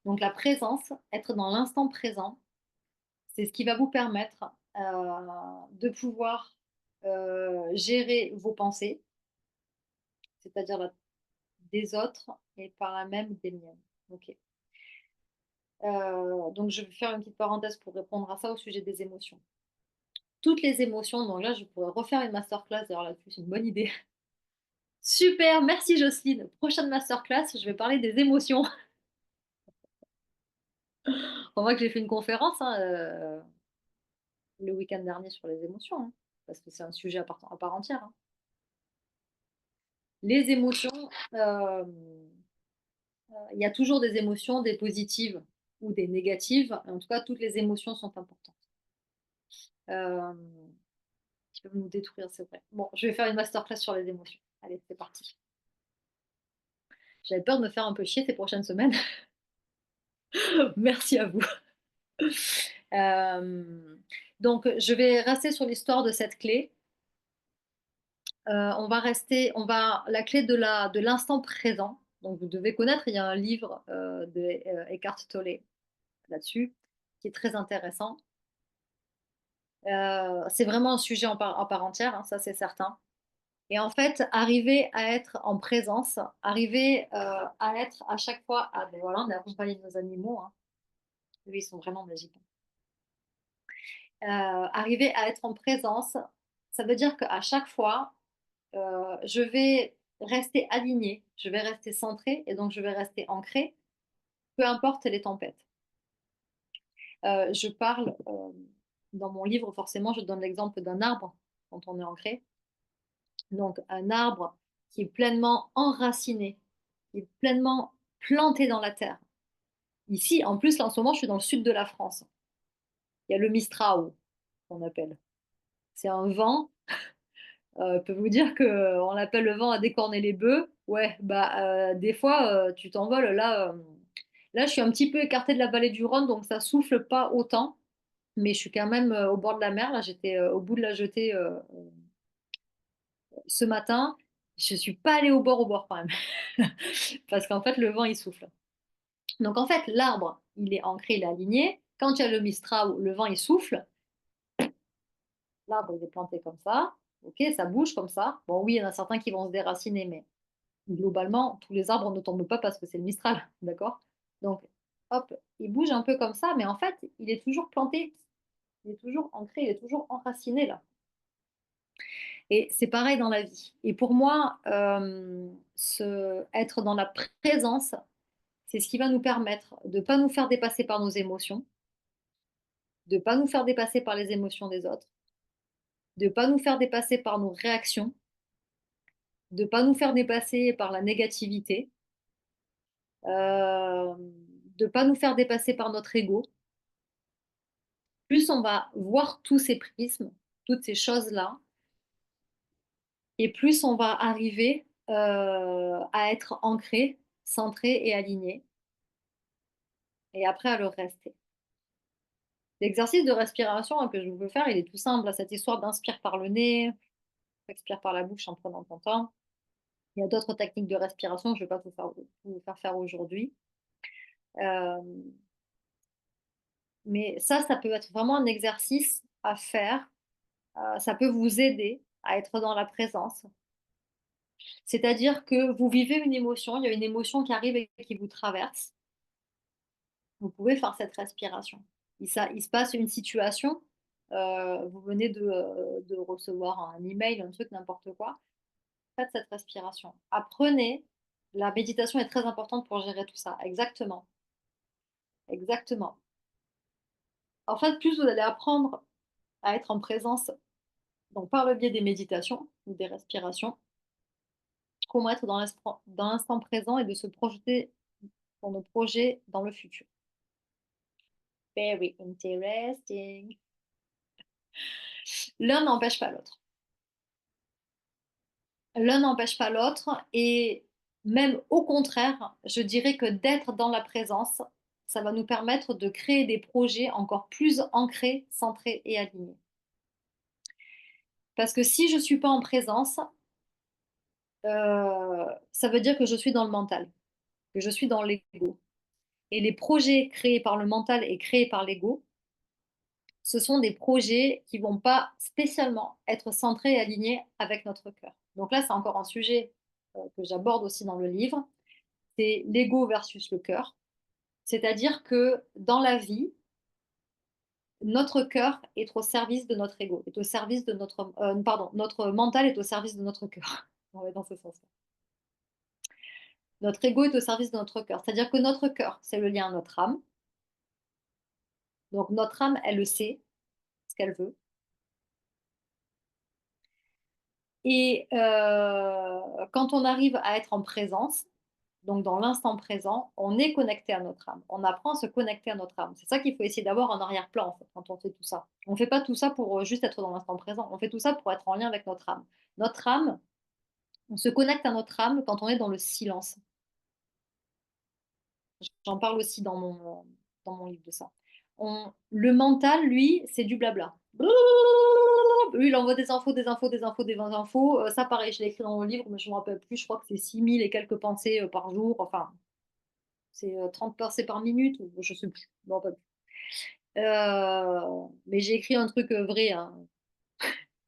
Donc la présence, être dans l'instant présent, c'est ce qui va vous permettre de pouvoir gérer vos pensées, c'est-à-dire des autres et par là même des miennes. Ok. Donc je vais faire une petite parenthèse pour répondre à ça au sujet des émotions. Toutes les émotions, donc là je pourrais refaire une masterclass, d'ailleurs là-dessus c'est une bonne idée. Super, merci Jocelyne. Prochaine masterclass, je vais parler des émotions. On voit que j'ai fait une conférence hein, le week-end dernier sur les émotions, hein, parce que c'est un sujet à part entière. Hein. Les émotions, il y a toujours des émotions, des positives ou des négatives. En tout cas, toutes les émotions sont importantes. Euh, qui peuvent nous détruire, c'est vrai. Bon, je vais faire une masterclass sur les émotions. Allez, c'est parti. J'avais peur de me faire un peu chier ces prochaines semaines. Merci à vous. Euh, donc, je vais rester sur l'histoire de cette clé. La clé de l'instant présent. Donc, vous devez connaître, il y a un livre de Eckhart Tolle là-dessus qui est très intéressant. C'est vraiment un sujet en part entière, hein, ça c'est certain. Et en fait, arriver à être en présence, arriver à être à chaque fois, ah ben voilà, on est accompagné de nos animaux, hein. Eux, ils sont vraiment magiques. Arriver à être en présence, ça veut dire qu'à chaque fois, je vais rester alignée, je vais rester centrée et donc je vais rester ancrée, peu importe les tempêtes. Je parle dans mon livre, forcément, je donne l'exemple d'un arbre quand on est ancré. Donc, un arbre qui est pleinement enraciné, qui est pleinement planté dans la terre. Ici, en plus, là, en ce moment, je suis dans le sud de la France. Il y a le Mistral, qu'on appelle. C'est un vent peut vous dire qu'on appelle le vent à décorner les bœufs. Ouais, bah, des fois, tu t'envoles. Là, je suis un petit peu écartée de la vallée du Rhône, donc ça souffle pas autant, mais je suis quand même, au bord de la mer. Là, j'étais, au bout de la jetée, ce matin. Je suis pas allée au bord quand même, parce qu'en fait, le vent, il souffle. Donc en fait, l'arbre, il est ancré, il est aligné. Quand il y a le mistral, le vent, il souffle. L'arbre, il est planté comme ça. Ok, ça bouge comme ça. Bon, oui, il y en a certains qui vont se déraciner, mais globalement, tous les arbres ne tombent pas parce que c'est le Mistral, d'accord? Donc, hop, il bouge un peu comme ça, mais en fait, il est toujours planté, il est toujours ancré, il est toujours enraciné là. Et c'est pareil dans la vie. Et pour moi, être dans la présence, c'est ce qui va nous permettre de ne pas nous faire dépasser par nos émotions, de ne pas nous faire dépasser par les émotions des autres, de ne pas nous faire dépasser par nos réactions, de ne pas nous faire dépasser par la négativité, de ne pas nous faire dépasser par notre ego. Plus on va voir tous ces prismes, toutes ces choses-là, et plus on va arriver à être ancré, centré et aligné, et après à le rester. L'exercice de respiration que je veux faire, il est tout simple. Cette histoire d'inspire par le nez, expire par la bouche en prenant ton temps. Il y a d'autres techniques de respiration, je ne vais pas vous faire faire aujourd'hui. Euh, mais ça peut être vraiment un exercice à faire. Ça peut vous aider à être dans la présence. C'est-à-dire que vous vivez une émotion, il y a une émotion qui arrive et qui vous traverse. Vous pouvez faire cette respiration. Il se passe une situation, vous venez de recevoir un email, un truc, n'importe quoi. Faites cette respiration. Apprenez. La méditation est très importante pour gérer tout ça. Exactement. Exactement. En fait, plus vous allez apprendre à être en présence, donc par le biais des méditations ou des respirations, comment être dans l'instant présent et de se projeter pour nos projets dans le futur. Very interesting. L'un n'empêche pas l'autre. L'un n'empêche pas l'autre et même au contraire, je dirais que d'être dans la présence, ça va nous permettre de créer des projets encore plus ancrés, centrés et alignés. Parce que si je ne suis pas en présence, ça veut dire que je suis dans le mental, que je suis dans l'ego. Et les projets créés par le mental et créés par l'ego, ce sont des projets qui vont pas spécialement être centrés et alignés avec notre cœur. Donc là, c'est encore un sujet que j'aborde aussi dans le livre, c'est l'ego versus le cœur. C'est-à-dire que dans la vie, notre cœur est au service de notre ego, est au service de notre mental est au service de notre cœur. On va dans ce sens-là. Notre ego est au service de notre cœur. C'est-à-dire que notre cœur, c'est le lien à notre âme. Donc notre âme, elle le sait, ce qu'elle veut. Et quand on arrive à être en présence, donc dans l'instant présent, on est connecté à notre âme. On apprend à se connecter à notre âme. C'est ça qu'il faut essayer d'avoir en arrière-plan en fait, quand on fait tout ça. On ne fait pas tout ça pour juste être dans l'instant présent. On fait tout ça pour être en lien avec notre âme. Notre âme, on se connecte à notre âme quand on est dans le silence. J'en parle aussi dans mon livre de ça. Le mental, lui, c'est du blabla. Lui, il envoie des infos, des infos, des infos, des infos. Ça, pareil, je l'ai écrit dans mon livre, mais je ne me rappelle plus. Je crois que c'est 6000 et quelques pensées par jour. Enfin, c'est 30 pensées par minute, ou je ne sais plus. Je me rappelle plus. Mais j'ai écrit un truc vrai, hein,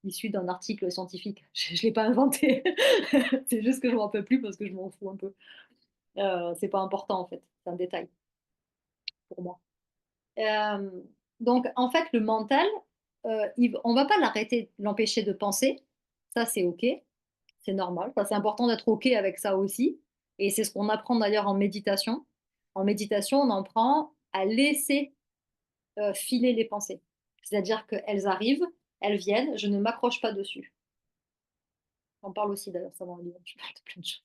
issu d'un article scientifique. Je ne l'ai pas inventé. C'est juste que je ne me rappelle plus parce que je m'en fous un peu. C'est pas important en fait. C'est un détail pour moi. Euh, donc, en fait, le mental, on ne va pas l'arrêter, l'empêcher de penser. Ça, c'est OK. C'est normal. Ça, c'est important d'être OK avec ça aussi. Et c'est ce qu'on apprend d'ailleurs en méditation. En méditation, on en prend à laisser filer les pensées. C'est-à-dire qu'elles arrivent, elles viennent, je ne m'accroche pas dessus. On parle aussi d'ailleurs ça dans le livre, je parle de plein de choses.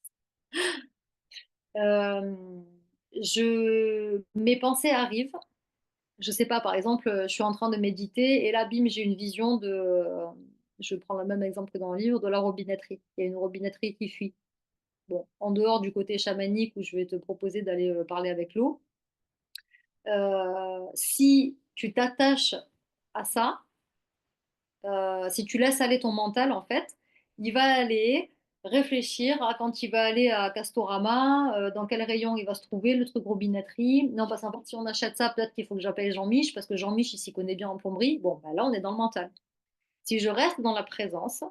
Euh, mes pensées arrivent, je sais pas, par exemple, je suis en train de méditer et là, bim, j'ai une vision Je prends le même exemple que dans le livre, de la robinetterie. Il y a une robinetterie qui fuit. Bon, en dehors du côté chamanique où je vais te proposer d'aller, parler avec l'eau, si tu t'attaches à ça, si tu laisses aller ton mental, en fait, il va aller réfléchir à quand il va aller à Castorama, dans quel rayon il va se trouver, le truc robinetterie. Non, parce qu'en fait, si on achète ça, peut-être qu'il faut que j'appelle Jean-Mich, parce que Jean-Mich, il s'y connaît bien en plomberie. Bon, bah là, on est dans le mental. Si je reste dans la présence,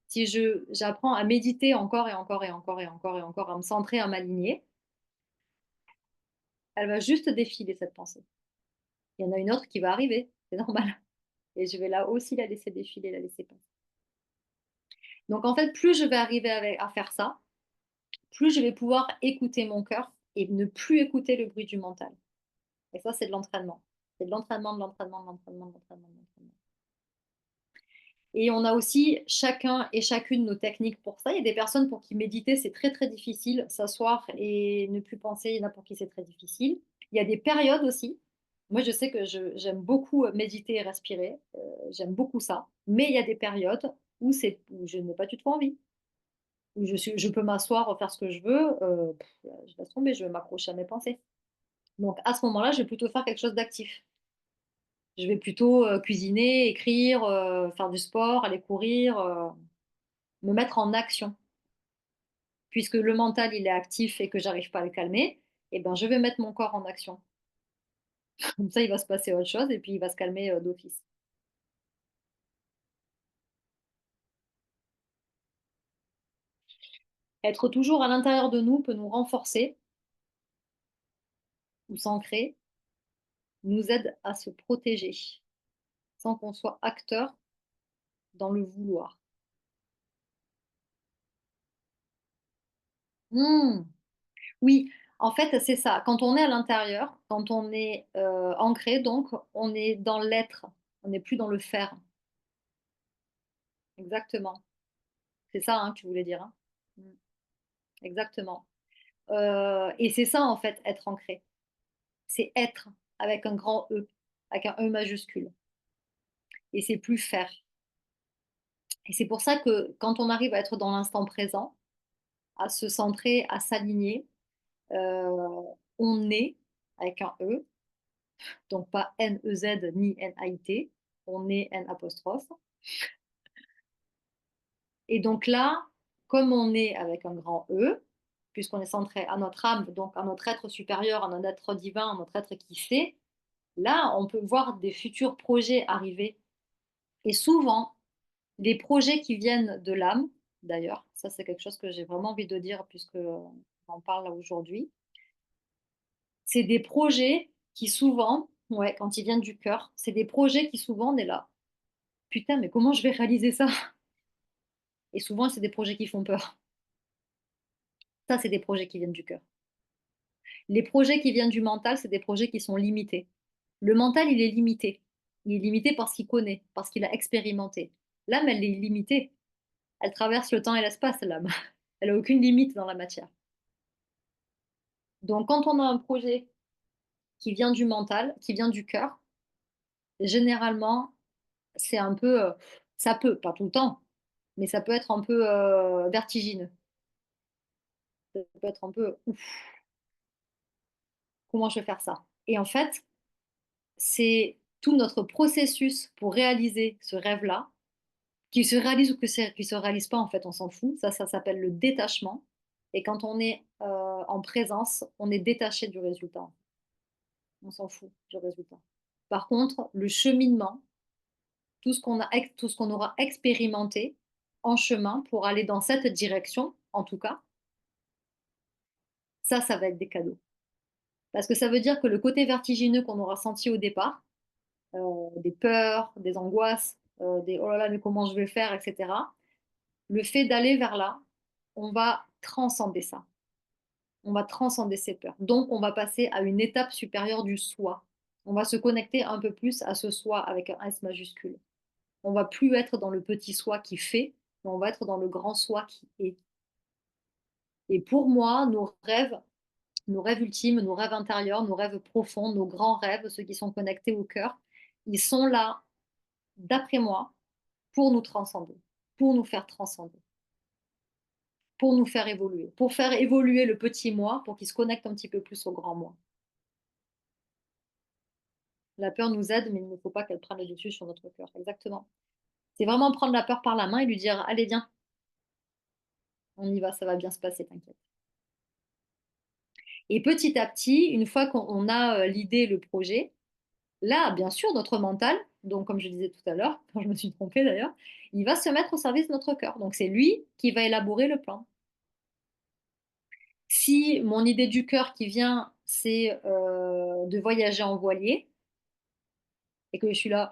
si j'apprends à méditer encore et encore et encore et encore et encore, à me centrer, à m'aligner, elle va juste défiler cette pensée. Il y en a une autre qui va arriver, c'est normal. Et je vais là aussi la laisser défiler, la laisser passer. Donc en fait, plus je vais arriver à faire ça, plus je vais pouvoir écouter mon cœur et ne plus écouter le bruit du mental. Et ça, c'est de l'entraînement. C'est de l'entraînement, de l'entraînement, de l'entraînement, de l'entraînement, de l'entraînement. Et on a aussi chacun et chacune nos techniques pour ça. Il y a des personnes pour qui méditer, c'est très très difficile. S'asseoir et ne plus penser, il y en a pour qui c'est très difficile. Il y a des périodes aussi. Moi, je sais que j'aime beaucoup méditer et respirer. J'aime beaucoup ça. Mais il y a des périodes où je n'ai pas du tout envie. Où je peux m'asseoir, faire ce que je veux. Je laisse tomber, je vais m'accrocher à mes pensées. Donc à ce moment-là, je vais plutôt faire quelque chose d'actif. Je vais plutôt cuisiner, écrire, faire du sport, aller courir, me mettre en action. Puisque le mental, il est actif et que j'arrive pas à le calmer, eh ben, je vais mettre mon corps en action. Comme ça, il va se passer autre chose et puis il va se calmer d'office. Être toujours à l'intérieur de nous peut nous renforcer ou s'ancrer, nous aide à se protéger sans qu'on soit acteur dans le vouloir. Mmh. Oui, en fait, c'est ça. Quand on est à l'intérieur, quand on est ancré, donc, on est dans l'être, on n'est plus dans le faire. Exactement. C'est ça hein, que tu voulais dire. Hein. Mm. Exactement. Et c'est ça, en fait, être ancré. C'est être avec un grand E, avec un E majuscule. Et c'est plus faire. Et c'est pour ça que quand on arrive à être dans l'instant présent, à se centrer, à s'aligner, euh, on est avec un E, donc pas N-E-Z ni N-A-I-T, on est N apostrophe. Et donc là, comme on est avec un grand E, puisqu'on est centré à notre âme, donc à notre être supérieur, à notre être divin, à notre être qui fait, là, on peut voir des futurs projets arriver. Et souvent, les projets qui viennent de l'âme, d'ailleurs, ça c'est quelque chose que j'ai vraiment envie de dire puisque on en parle là aujourd'hui, c'est des projets qui souvent, ouais, quand ils viennent du cœur, c'est des projets qui souvent on est là. Putain, mais comment je vais réaliser ça? Et souvent, c'est des projets qui font peur. Ça, c'est des projets qui viennent du cœur. Les projets qui viennent du mental, c'est des projets qui sont limités. Le mental, il est limité. Il est limité parce qu'il connaît, parce qu'il a expérimenté. L'âme, elle est limitée. Elle traverse le temps et l'espace, l'âme. Elle n'a aucune limite dans la matière. Donc, quand on a un projet qui vient du mental, qui vient du cœur, généralement, c'est un peu, ça peut, pas tout le temps, mais ça peut être un peu vertigineux. Ça peut être un peu, ouf, comment je vais faire ça? Et en fait, c'est tout notre processus pour réaliser ce rêve-là, qu'il se réalise ou qu'il ne se réalise pas, en fait, on s'en fout. Ça s'appelle le détachement. Et quand on est en présence, on est détaché du résultat. On s'en fout du résultat. Par contre, le cheminement, tout ce qu'on aura expérimenté en chemin pour aller dans cette direction, en tout cas, ça va être des cadeaux. Parce que ça veut dire que le côté vertigineux qu'on aura senti au départ, des peurs, des angoisses, des oh là là, mais comment je vais faire, etc. Le fait d'aller vers là, on va transcender ça. On va transcender ces peurs. Donc, on va passer à une étape supérieure du soi. On va se connecter un peu plus à ce soi avec un S majuscule. On va plus être dans le petit soi qui fait, mais on va être dans le grand soi qui est. Et pour moi, nos rêves ultimes, nos rêves intérieurs, nos rêves profonds, nos grands rêves, ceux qui sont connectés au cœur, ils sont là, d'après moi, pour nous transcender, pour nous faire transcender, pour nous faire évoluer, pour faire évoluer le petit moi, pour qu'il se connecte un petit peu plus au grand moi. La peur nous aide, mais il ne faut pas qu'elle prenne le dessus sur notre cœur. Exactement. C'est vraiment prendre la peur par la main et lui dire: «Allez, viens, on y va, ça va bien se passer, t'inquiète». Et petit à petit, une fois qu'on a, l'idée, le projet, là, bien sûr, notre mental, donc comme je disais tout à l'heure, quand je me suis trompée d'ailleurs, il va se mettre au service de notre cœur. Donc c'est lui qui va élaborer le plan. Si mon idée du cœur qui vient, c'est, de voyager en voilier et que je suis là: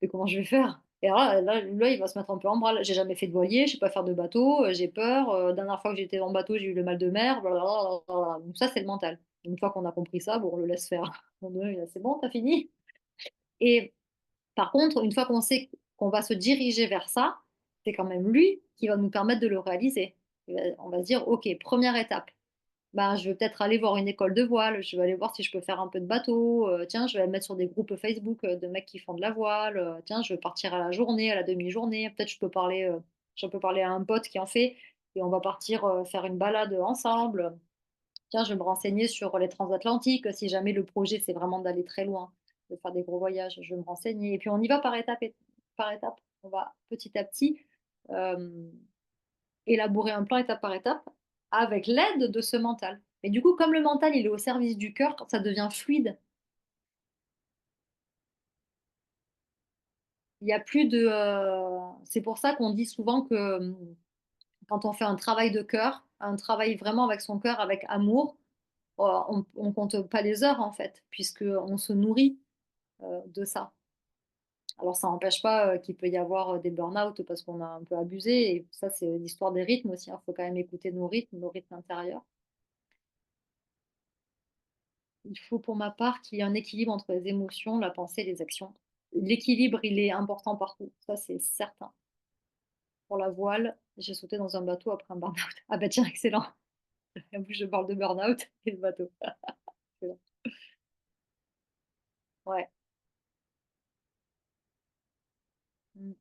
«Mais comment je vais faire?» Et alors là, il va se mettre un peu en branle. J'ai jamais fait de voilier, je sais pas faire de bateau, j'ai peur, dernière fois que j'étais en bateau, j'ai eu le mal de mer, blablabla. Donc ça, c'est le mental. Une fois qu'on a compris ça, bon, on le laisse faire. Mon Dieu, «C'est bon, tu as fini?» Et par contre, une fois qu'on sait qu'on va se diriger vers ça, c'est quand même lui qui va nous permettre de le réaliser. On va se dire: «OK, première étape, ben, je vais peut-être aller voir une école de voile, je vais aller voir si je peux faire un peu de bateau, tiens, je vais me mettre sur des groupes Facebook, de mecs qui font de la voile, tiens, je vais partir à la journée, à la demi-journée, peut-être je peux parler à un pote qui en fait et on va partir, faire une balade, ensemble, tiens, je vais me renseigner sur les transatlantiques, si jamais le projet, c'est vraiment d'aller très loin, de faire des gros voyages, je vais me renseigner et puis on y va par étape. On va petit à petit, hem, élaborer un plan étape par étape avec l'aide de ce mental. Mais du coup, comme le mental, il est au service du cœur, ça devient fluide. Il y a plus de, c'est pour ça qu'on dit souvent que, quand on fait un travail de cœur, un travail vraiment avec son cœur, avec amour, on compte pas les heures en fait, puisqu'on se nourrit, de ça. Alors ça n'empêche pas, qu'il peut y avoir, des burn-out parce qu'on a un peu abusé et ça, c'est l'histoire des rythmes aussi, hein. Il faut quand même écouter nos rythmes intérieurs. Il faut pour ma part qu'il y ait un équilibre entre les émotions, la pensée et les actions. L'équilibre, il est important partout, ça c'est certain. Pour la voile, j'ai sauté dans un bateau après un burn-out. Ah bah tiens, excellent. En plus, je parle de burn-out et de bateau. Excellent. Ouais. Mmh.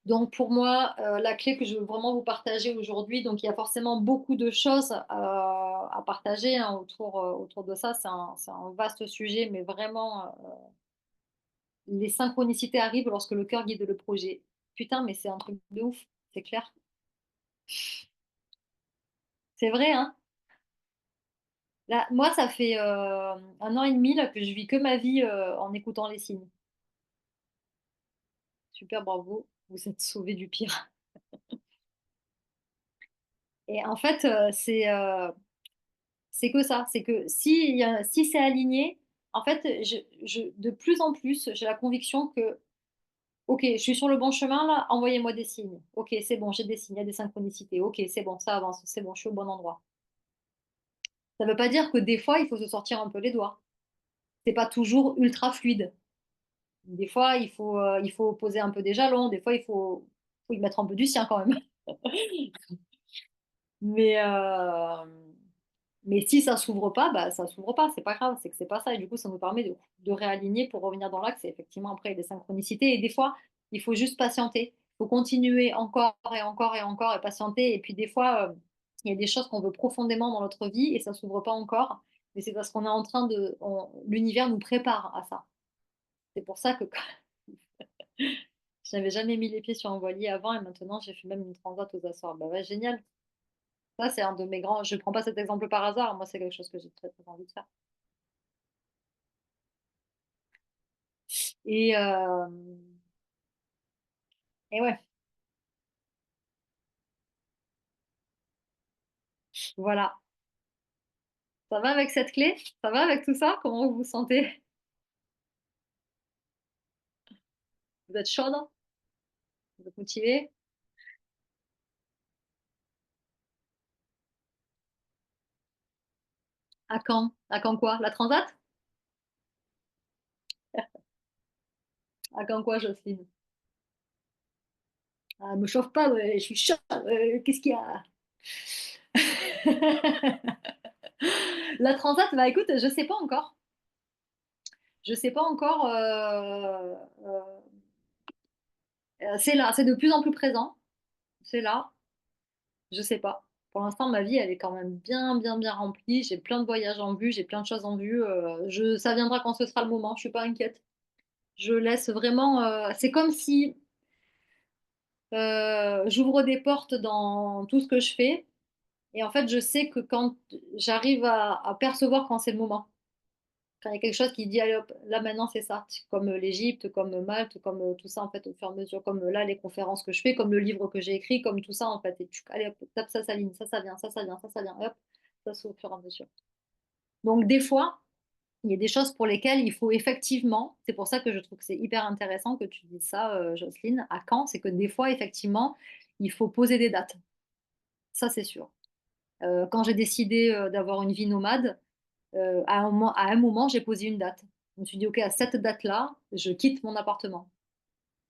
Donc pour moi, la clé que je veux vraiment vous partager aujourd'hui, donc il y a forcément beaucoup de choses, à partager, hein, autour de ça. C'est un vaste sujet, mais vraiment, les synchronicités arrivent lorsque le cœur guide le projet. Putain, mais c'est un truc de ouf, c'est clair. C'est vrai, hein? Là, moi, ça fait, 1 an et demi là que je vis que ma vie, en écoutant les signes. Super, bravo, vous êtes sauvés du pire. Et en fait, c'est que ça, c'est que si c'est aligné, en fait, je de plus en plus, j'ai la conviction que: «OK, je suis sur le bon chemin là, envoyez-moi des signes. OK, c'est bon, j'ai des signes, il y a des synchronicités. OK, c'est bon, ça avance, c'est bon, je suis au bon endroit». Ça veut pas dire que des fois, il faut se sortir un peu les doigts. C'est pas toujours ultra fluide. Des fois, il faut poser un peu des jalons, des fois, il faut y mettre un peu du sien quand même. Mais mais si ça s'ouvre pas, bah, ça s'ouvre pas, c'est pas grave, c'est que c'est pas ça et du coup, ça nous permet de réaligner pour revenir dans l'axe et effectivement après des synchronicités et des fois, il faut juste patienter. Il faut continuer encore et encore et encore et patienter et puis des fois, il y a des choses qu'on veut profondément dans notre vie et ça s'ouvre pas encore, mais c'est parce qu'on est en train de l'univers nous prépare à ça. C'est pour ça que je n'avais jamais mis les pieds sur un voilier avant et maintenant j'ai fait même une transat aux Açores. Bah ouais, génial. Ça, c'est un de mes grands je prends pas cet exemple par hasard, moi, c'est quelque chose que j'ai très, très envie de faire et et ouais, voilà. Ça va avec cette clé? Ça va avec tout ça? Comment vous vous sentez? Vous êtes chaude? Vous êtes motivée? À quand? À quand quoi? La transat? À quand quoi, Jocelyne? Ah, me chauffe pas, ouais, je suis chaude, qu'est-ce qu'il y a? La transat, bah, écoute, je sais pas encore. Je sais pas encore, c'est là, c'est de plus en plus présent. C'est là, je sais pas. Pour l'instant, ma vie, elle est quand même bien, bien, bien remplie. J'ai plein de voyages en vue, j'ai plein de choses en vue, je ça viendra quand ce sera le moment, je suis pas inquiète. Je laisse vraiment, c'est comme si, j'ouvre des portes dans tout ce que je fais et en fait, je sais que quand j'arrive à percevoir quand c'est le moment. Quand il y a quelque chose qui dit: «Allez hop, là maintenant c'est ça», comme, l'Égypte, comme, Malte, comme, tout ça en fait au fur et à mesure, comme, là les conférences que je fais, comme le livre que j'ai écrit, comme tout ça en fait et tu allez hop, tape, ça s'aligne, ça vient, ça vient, ça vient, hop, ça c'est au fur et à mesure. Donc des fois, il y a des choses pour lesquelles il faut effectivement, c'est pour ça que je trouve que c'est hyper intéressant que tu dises ça, Jocelyne, à Caen, c'est que des fois effectivement, il faut poser des dates. Ça c'est sûr. Quand j'ai décidé, d'avoir une vie nomade, à un moment, j'ai posé une date. Je me suis dit: «OK, à cette date-là, je quitte mon appartement»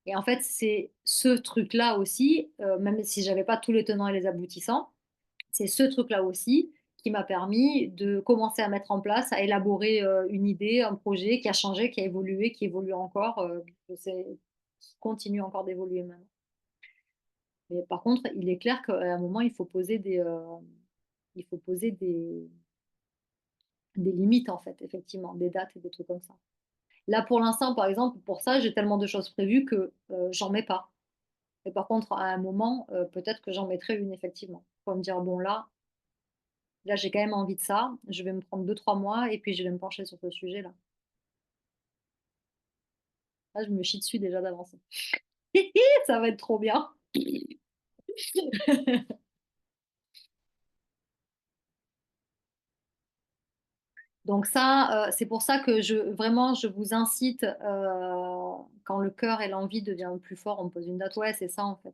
et en fait, c'est ce truc-là aussi, même si j'avais pas tous les tenants et les aboutissants, c'est ce truc-là aussi qui m'a permis de commencer à mettre en place, à élaborer, une idée, un projet qui a changé, qui a évolué, qui évolue encore, qui continue encore d'évoluer maintenant. Mais par contre, il est clair qu'à un moment, il faut poser des limites, en fait, effectivement, des dates et des trucs comme ça. Là, pour l'instant, par exemple, pour ça, j'ai tellement de choses prévues que, j'en mets pas. Et par contre, à un moment, peut-être que j'en mettrai une effectivement. Pour me dire: «Bon là, j'ai quand même envie de ça, je vais me prendre 2 3 mois et puis je vais me pencher sur ce sujet-là». Là, je me chie dessus déjà d'avance. Ça va être trop bien. Donc ça, c'est pour ça que je vous incite, quand le cœur et l'envie devient plus fort, on pose une date. Ouais, c'est ça en fait.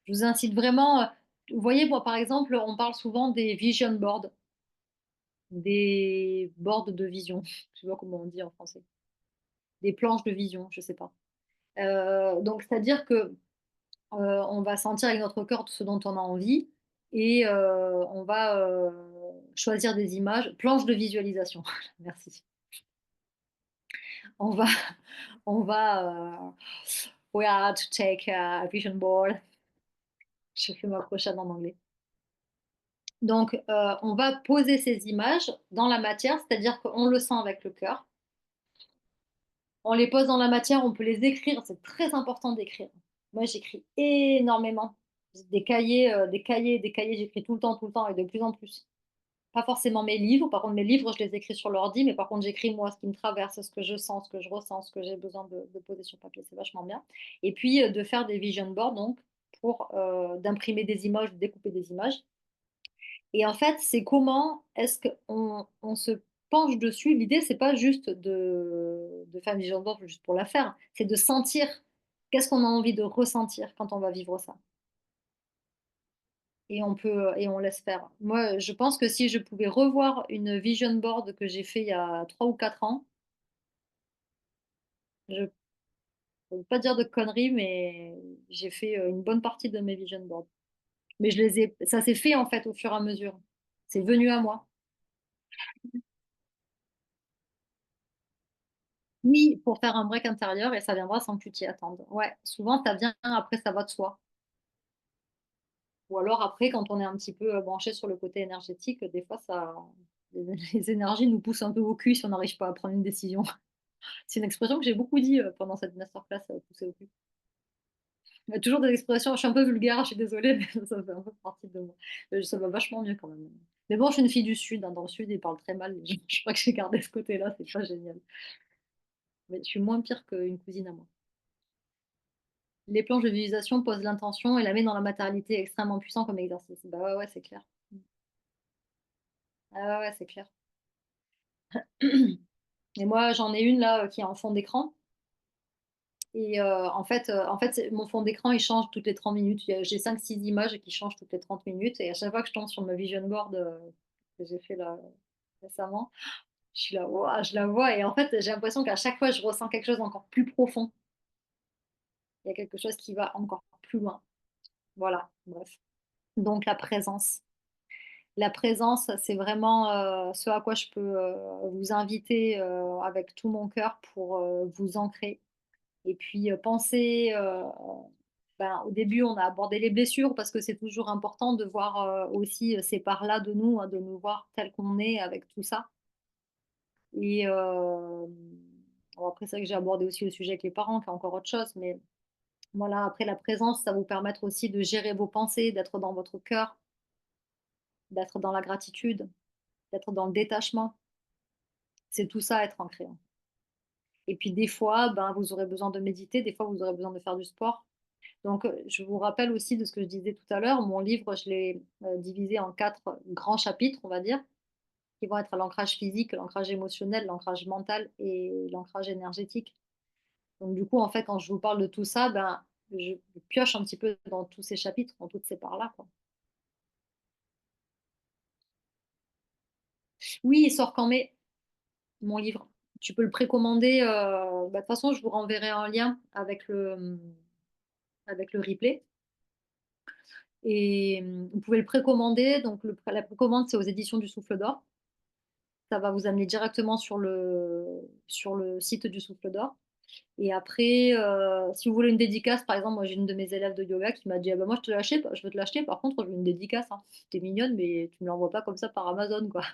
Je vous incite vraiment, vous voyez, moi, par exemple, on parle souvent des vision boards. Des boards de vision, je sais pas comment on dit en français. Des planches de vision, je sais pas. Donc c'est-à-dire que, on va sentir avec notre cœur ce dont on a envie et on va, choisir des images planches de visualisation, merci. On va on va, we are to take a vision board. Je fais ma prochaine en anglais. Donc on va poser ces images dans la matière, c'est-à-dire qu'on le sent avec le cœur. On les pose dans la matière, on peut les écrire, c'est très important d'écrire. Moi, j'écris énormément. J'ai des cahiers, des cahiers, j'écris tout le temps et de plus en plus. Pas forcément mes livres, par contre mes livres, je les écris sur l'ordi, mais par contre j'écris moi ce qui me traverse, ce que je sens, ce que je ressens, ce que j'ai besoin de poser sur papier, c'est vachement bien. Et puis, de faire des vision boards donc pour, d'imprimer des images, de découper des images et en fait, c'est comment est-ce qu'on se penche dessus. L'idée, c'est pas juste de faire une vision board juste pour la faire, c'est de sentir qu'est-ce qu'on a envie de ressentir quand on va vivre ça et on laisse faire. Moi, je pense que si je pouvais revoir une vision board que j'ai fait il y a 3 ou 4 ans, je ne veux pas dire de conneries, mais j'ai fait, une bonne partie de mes vision boards. Mais je les ai ça s'est fait, en fait, au fur et à mesure. C'est venu à moi. Oui, pour faire un break intérieur et ça viendra sans que tu t'y attendes. Ouais, souvent ça vient, après ça va de soi. Ou alors après quand on est un petit peu, branché sur le côté énergétique, des fois ça les énergies nous poussent un peu au cul si on n'arrive pas à prendre une décision. C'est une expression que j'ai beaucoup dit, pendant cette masterclass, «pousser au cul». Il y a toujours des expressions, je suis un peu vulgaire, je suis désolée, mais ça fait un peu partie de moi. Ça va vachement mieux quand même. Mais bon, je suis une fille du sud, hein, dans le sud, ils parlent très mal les gens. Je crois que j'ai gardé ce côté-là, c'est pas génial. Mais je suis moins pire qu'une cousine à moi. Les planches de visualisation posent l'intention et la met dans la matérialité extrêmement puissant comme exercice. Bah, ouais, ouais, c'est clair. Mmh. Ah ouais, ouais, c'est clair. Et moi, j'en ai une là, qui est en fond d'écran et en fait, c'est mon fond d'écran, il change toutes les 30 minutes. J'ai 5 6 images qui changent toutes les 30 minutes et à chaque fois que je tombe sur ma vision board, que j'ai fait là, récemment, je suis là: «Waouh!» je la vois et en fait, j'ai l'impression qu'à chaque fois, je ressens quelque chose d'encore plus profond. Il y a quelque chose qui va encore plus loin. Voilà, bref. Donc la présence. La présence, c'est vraiment ce à quoi je peux vous inviter avec tout mon cœur pour vous ancrer. Et puis penser, ben, au début, on a abordé les blessures parce que c'est toujours important de voir aussi ces parts-là de nous, hein, de nous voir tels qu'on est avec tout ça. Et bon, après, c'est vrai que j'ai abordé aussi le sujet avec les parents, qui est encore autre chose. Mais voilà, après la présence, ça va vous permettre aussi de gérer vos pensées, d'être dans votre cœur, d'être dans la gratitude, d'être dans le détachement. C'est tout ça, être ancré, hein. Et puis des fois, ben, vous aurez besoin de méditer, des fois vous aurez besoin de faire du sport. Donc, je vous rappelle aussi de ce que je disais tout à l'heure, mon livre, je l'ai divisé en 4 grands chapitres, on va dire, qui vont être l'ancrage physique, l'ancrage émotionnel, l'ancrage mental et l'ancrage énergétique. Donc du coup, en fait, quand je vous parle de tout ça, ben, je pioche un petit peu dans tous ces chapitres, dans toutes ces parts-là, quoi. Oui, il sort qu'en mai, mon livre. Tu peux le précommander. Bah, de toute façon, je vous renverrai un lien avec le replay. Et vous pouvez le précommander. Donc, la précommande, c'est aux éditions du Souffle d'Or. Ça va vous amener directement sur le site du Souffle d'Or. Et après, si vous voulez une dédicace, par exemple, moi j'ai une de mes élèves de yoga qui m'a dit: ah bah, moi je veux te l'acheter, par contre, je veux une dédicace, hein. T'es mignonne, mais tu me l'envoies pas comme ça par Amazon, quoi.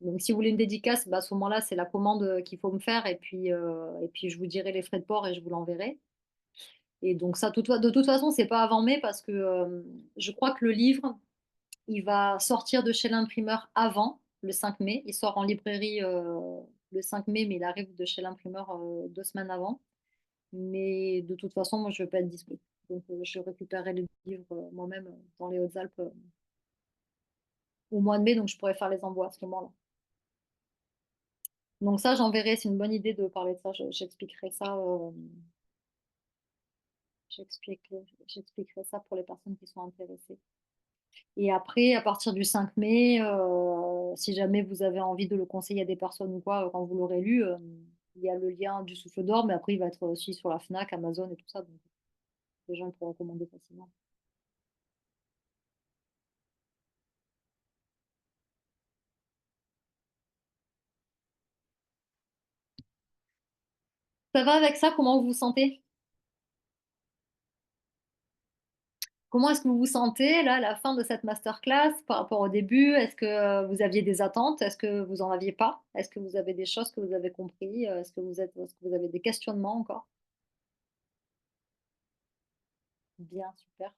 Donc, si vous voulez une dédicace, bah, à ce moment-là, c'est la commande qu'il faut me faire. Et puis je vous dirai les frais de port et je vous l'enverrai. Et donc, ça, de toute façon, c'est pas avant mai parce que je crois que le livre, il va sortir de chez l'imprimeur avant le 5 mai. Il sort en librairie le 5 mai, mais il arrive de chez l'imprimeur 2 semaines avant. Mais de toute façon, moi, je ne vais pas être dispo. Donc, je récupérerai le livre moi-même dans les Hautes-Alpes au mois de mai, donc je pourrais faire les envois à ce moment-là. Donc ça, j'enverrai, c'est une bonne idée de parler de ça. J'expliquerai ça, j'expliquerai ça pour les personnes qui sont intéressées. Et après, à partir du 5 mai, si jamais vous avez envie de le conseiller à des personnes ou quoi, quand vous l'aurez lu, il y a le lien du Souffle d'Or, mais après, il va être aussi sur la Fnac, Amazon et tout ça. Donc, les gens pourront commander facilement. Ça va avec ça? Comment vous vous sentez? Comment est-ce que vous vous sentez là, à la fin de cette masterclass par rapport au début? Est-ce que vous aviez des attentes? Est-ce que vous en aviez pas? Est-ce que vous avez des choses que vous avez compris? Est-ce que vous avez des questionnements encore? Bien, super.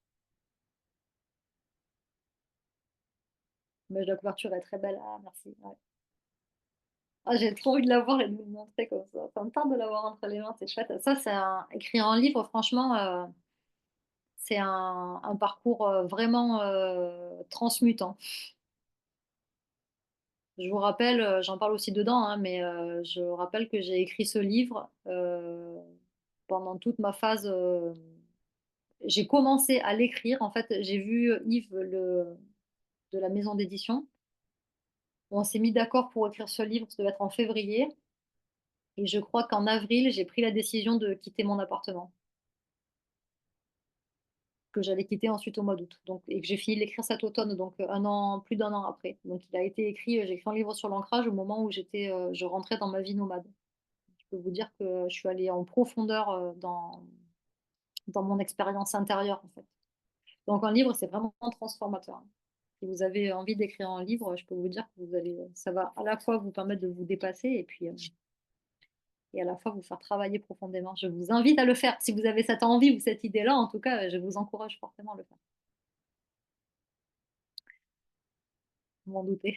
Mais la couverture est très belle. Ah, merci. Ouais. Ah, j'ai trop envie de la voir et de vous le montrer comme ça. Ça me tente de l'avoir entre les mains, c'est chouette. Ça, écrire un livre, franchement, c'est un parcours vraiment transmutant. Je vous rappelle, j'en parle aussi dedans, hein, mais je rappelle que j'ai écrit ce livre pendant toute ma phase. J'ai commencé à l'écrire. En fait, j'ai vu Yves de la maison d'édition. On s'est mis d'accord pour écrire ce livre, ça devait être en février. Et je crois qu'en avril, j'ai pris la décision de quitter mon appartement, que j'allais quitter ensuite au mois d'août. Donc, et que j'ai fini de l'écrire cet automne, donc plus d'un an après. Donc, il a été écrit, j'ai écrit un livre sur l'ancrage au moment où je rentrais dans ma vie nomade. Je peux vous dire que je suis allée en profondeur dans mon expérience intérieure, en fait. Donc, un livre, c'est vraiment transformateur, hein. Si vous avez envie d'écrire un livre, je peux vous dire que ça va à la fois vous permettre de vous dépasser et à la fois vous faire travailler profondément. Je vous invite à le faire. Si vous avez cette envie ou cette idée-là, en tout cas, je vous encourage fortement à le faire. Vous m'en doutez.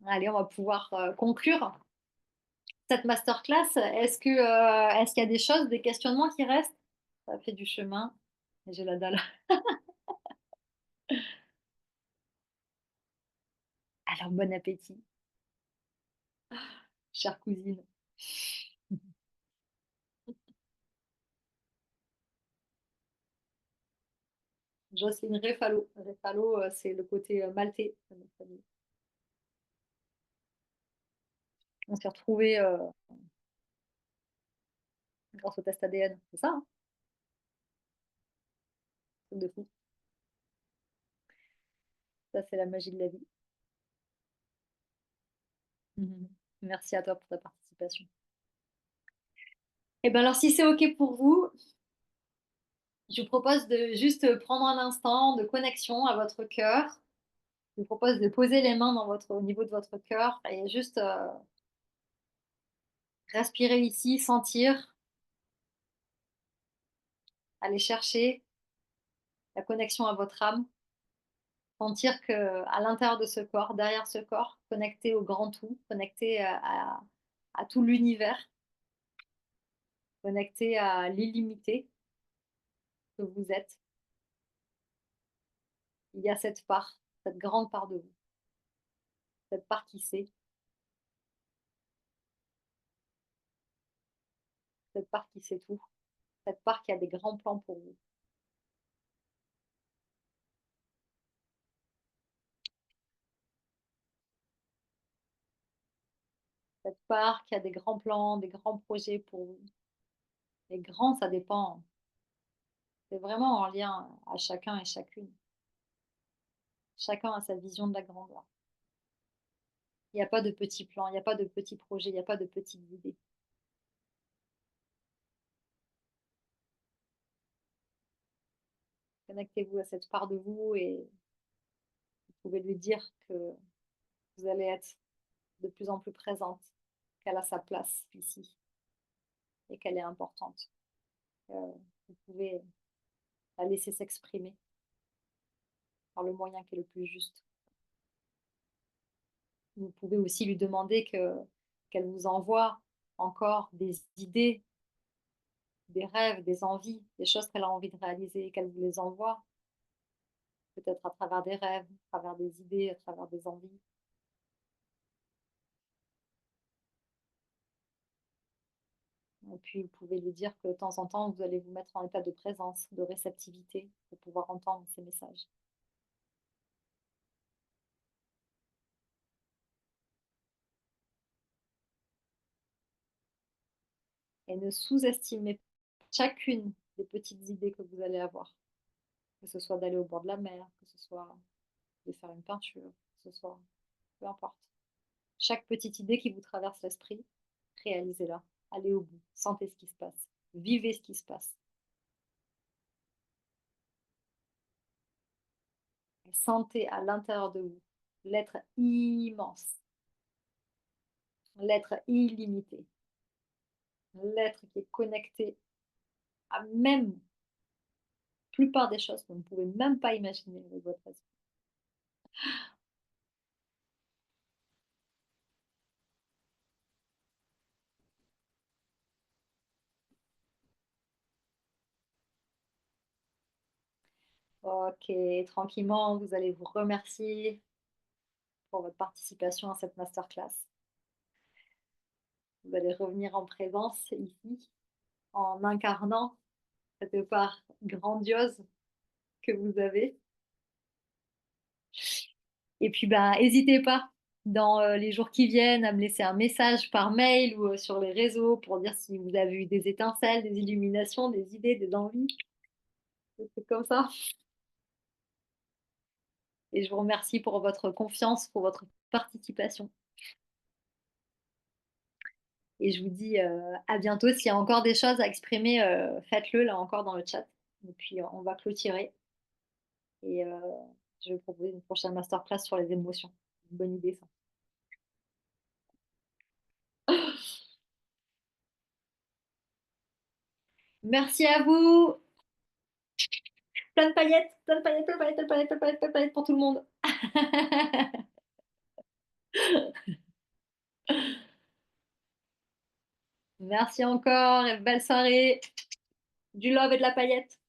Allez, on va pouvoir conclure cette masterclass. Est-ce qu'il y a des choses, des questionnements qui restent? Ça fait du chemin. J'ai la dalle. Alors, bon appétit, chère cousine. Jocelyne Refalo. Refalo, c'est le côté maltais de notre famille. On s'est retrouvés grâce au test ADN. C'est ça, hein, truc de fou. Ça, c'est la magie de la vie. Mmh. Merci à toi pour ta participation. Et ben, alors si c'est OK pour vous, je vous propose de juste prendre un instant de connexion à votre cœur. Je vous propose de poser les mains au niveau de votre cœur et juste, respirer ici, sentir, aller chercher la connexion à votre âme, sentir que à l'intérieur de ce corps, derrière ce corps, connecté au grand tout, connecté à tout l'univers, connecté à l'illimité que vous êtes, il y a cette part, cette grande part de vous, cette part qui sait, cette part qui sait tout, cette part qui a des grands plans pour vous. Cette part qui a des grands plans, des grands projets pour vous. Et grand, ça dépend, c'est vraiment en lien à chacun et chacune. Chacun a sa vision de la grandeur. Il n'y a pas de petits plans, il n'y a pas de petits projets, il n'y a pas de petites idées. Connectez-vous à cette part de vous et vous pouvez lui dire que vous allez être de plus en plus présente, qu'elle a sa place ici et qu'elle est importante. Vous pouvez la laisser s'exprimer par le moyen qui est le plus juste. Vous pouvez aussi lui demander qu'elle vous envoie encore des idées, des rêves, des envies, des choses qu'elle a envie de réaliser et qu'elle vous les envoie, peut-être à travers des rêves, à travers des idées, à travers des envies. Et puis, vous pouvez lui dire que de temps en temps, vous allez vous mettre en état de présence, de réceptivité pour pouvoir entendre ces messages. Et ne sous-estimez chacune des petites idées que vous allez avoir, que ce soit d'aller au bord de la mer, que ce soit de faire une peinture, que ce soit peu importe. Chaque petite idée qui vous traverse l'esprit, réalisez-la. Allez au bout, sentez ce qui se passe, vivez ce qui se passe. Et sentez à l'intérieur de vous l'être immense, l'être illimité, l'être qui est connecté à même plupart des choses que vous ne pouvez même pas imaginer avec votre esprit. Ok, tranquillement, vous allez vous remercier pour votre participation à cette masterclass. Vous allez revenir en présence ici, en incarnant cette part grandiose que vous avez. Et puis, bah, n'hésitez pas dans les jours qui viennent à me laisser un message par mail ou sur les réseaux pour dire si vous avez eu des étincelles, des illuminations, des idées, des envies, des trucs comme ça. Et je vous remercie pour votre confiance, pour votre participation. Et je vous dis à bientôt. S'il y a encore des choses à exprimer, faites-le là encore dans le chat. Et puis on va clôturer. Et je vais proposer une prochaine masterclass sur les émotions. Une bonne idée ça. Merci à vous. Plein de paillettes, plein de paillettes, plein de paillettes, plein de paillettes, plein de paillettes, plein de paillettes pour tout le monde. Merci encore et belle soirée. Du love et de la paillette.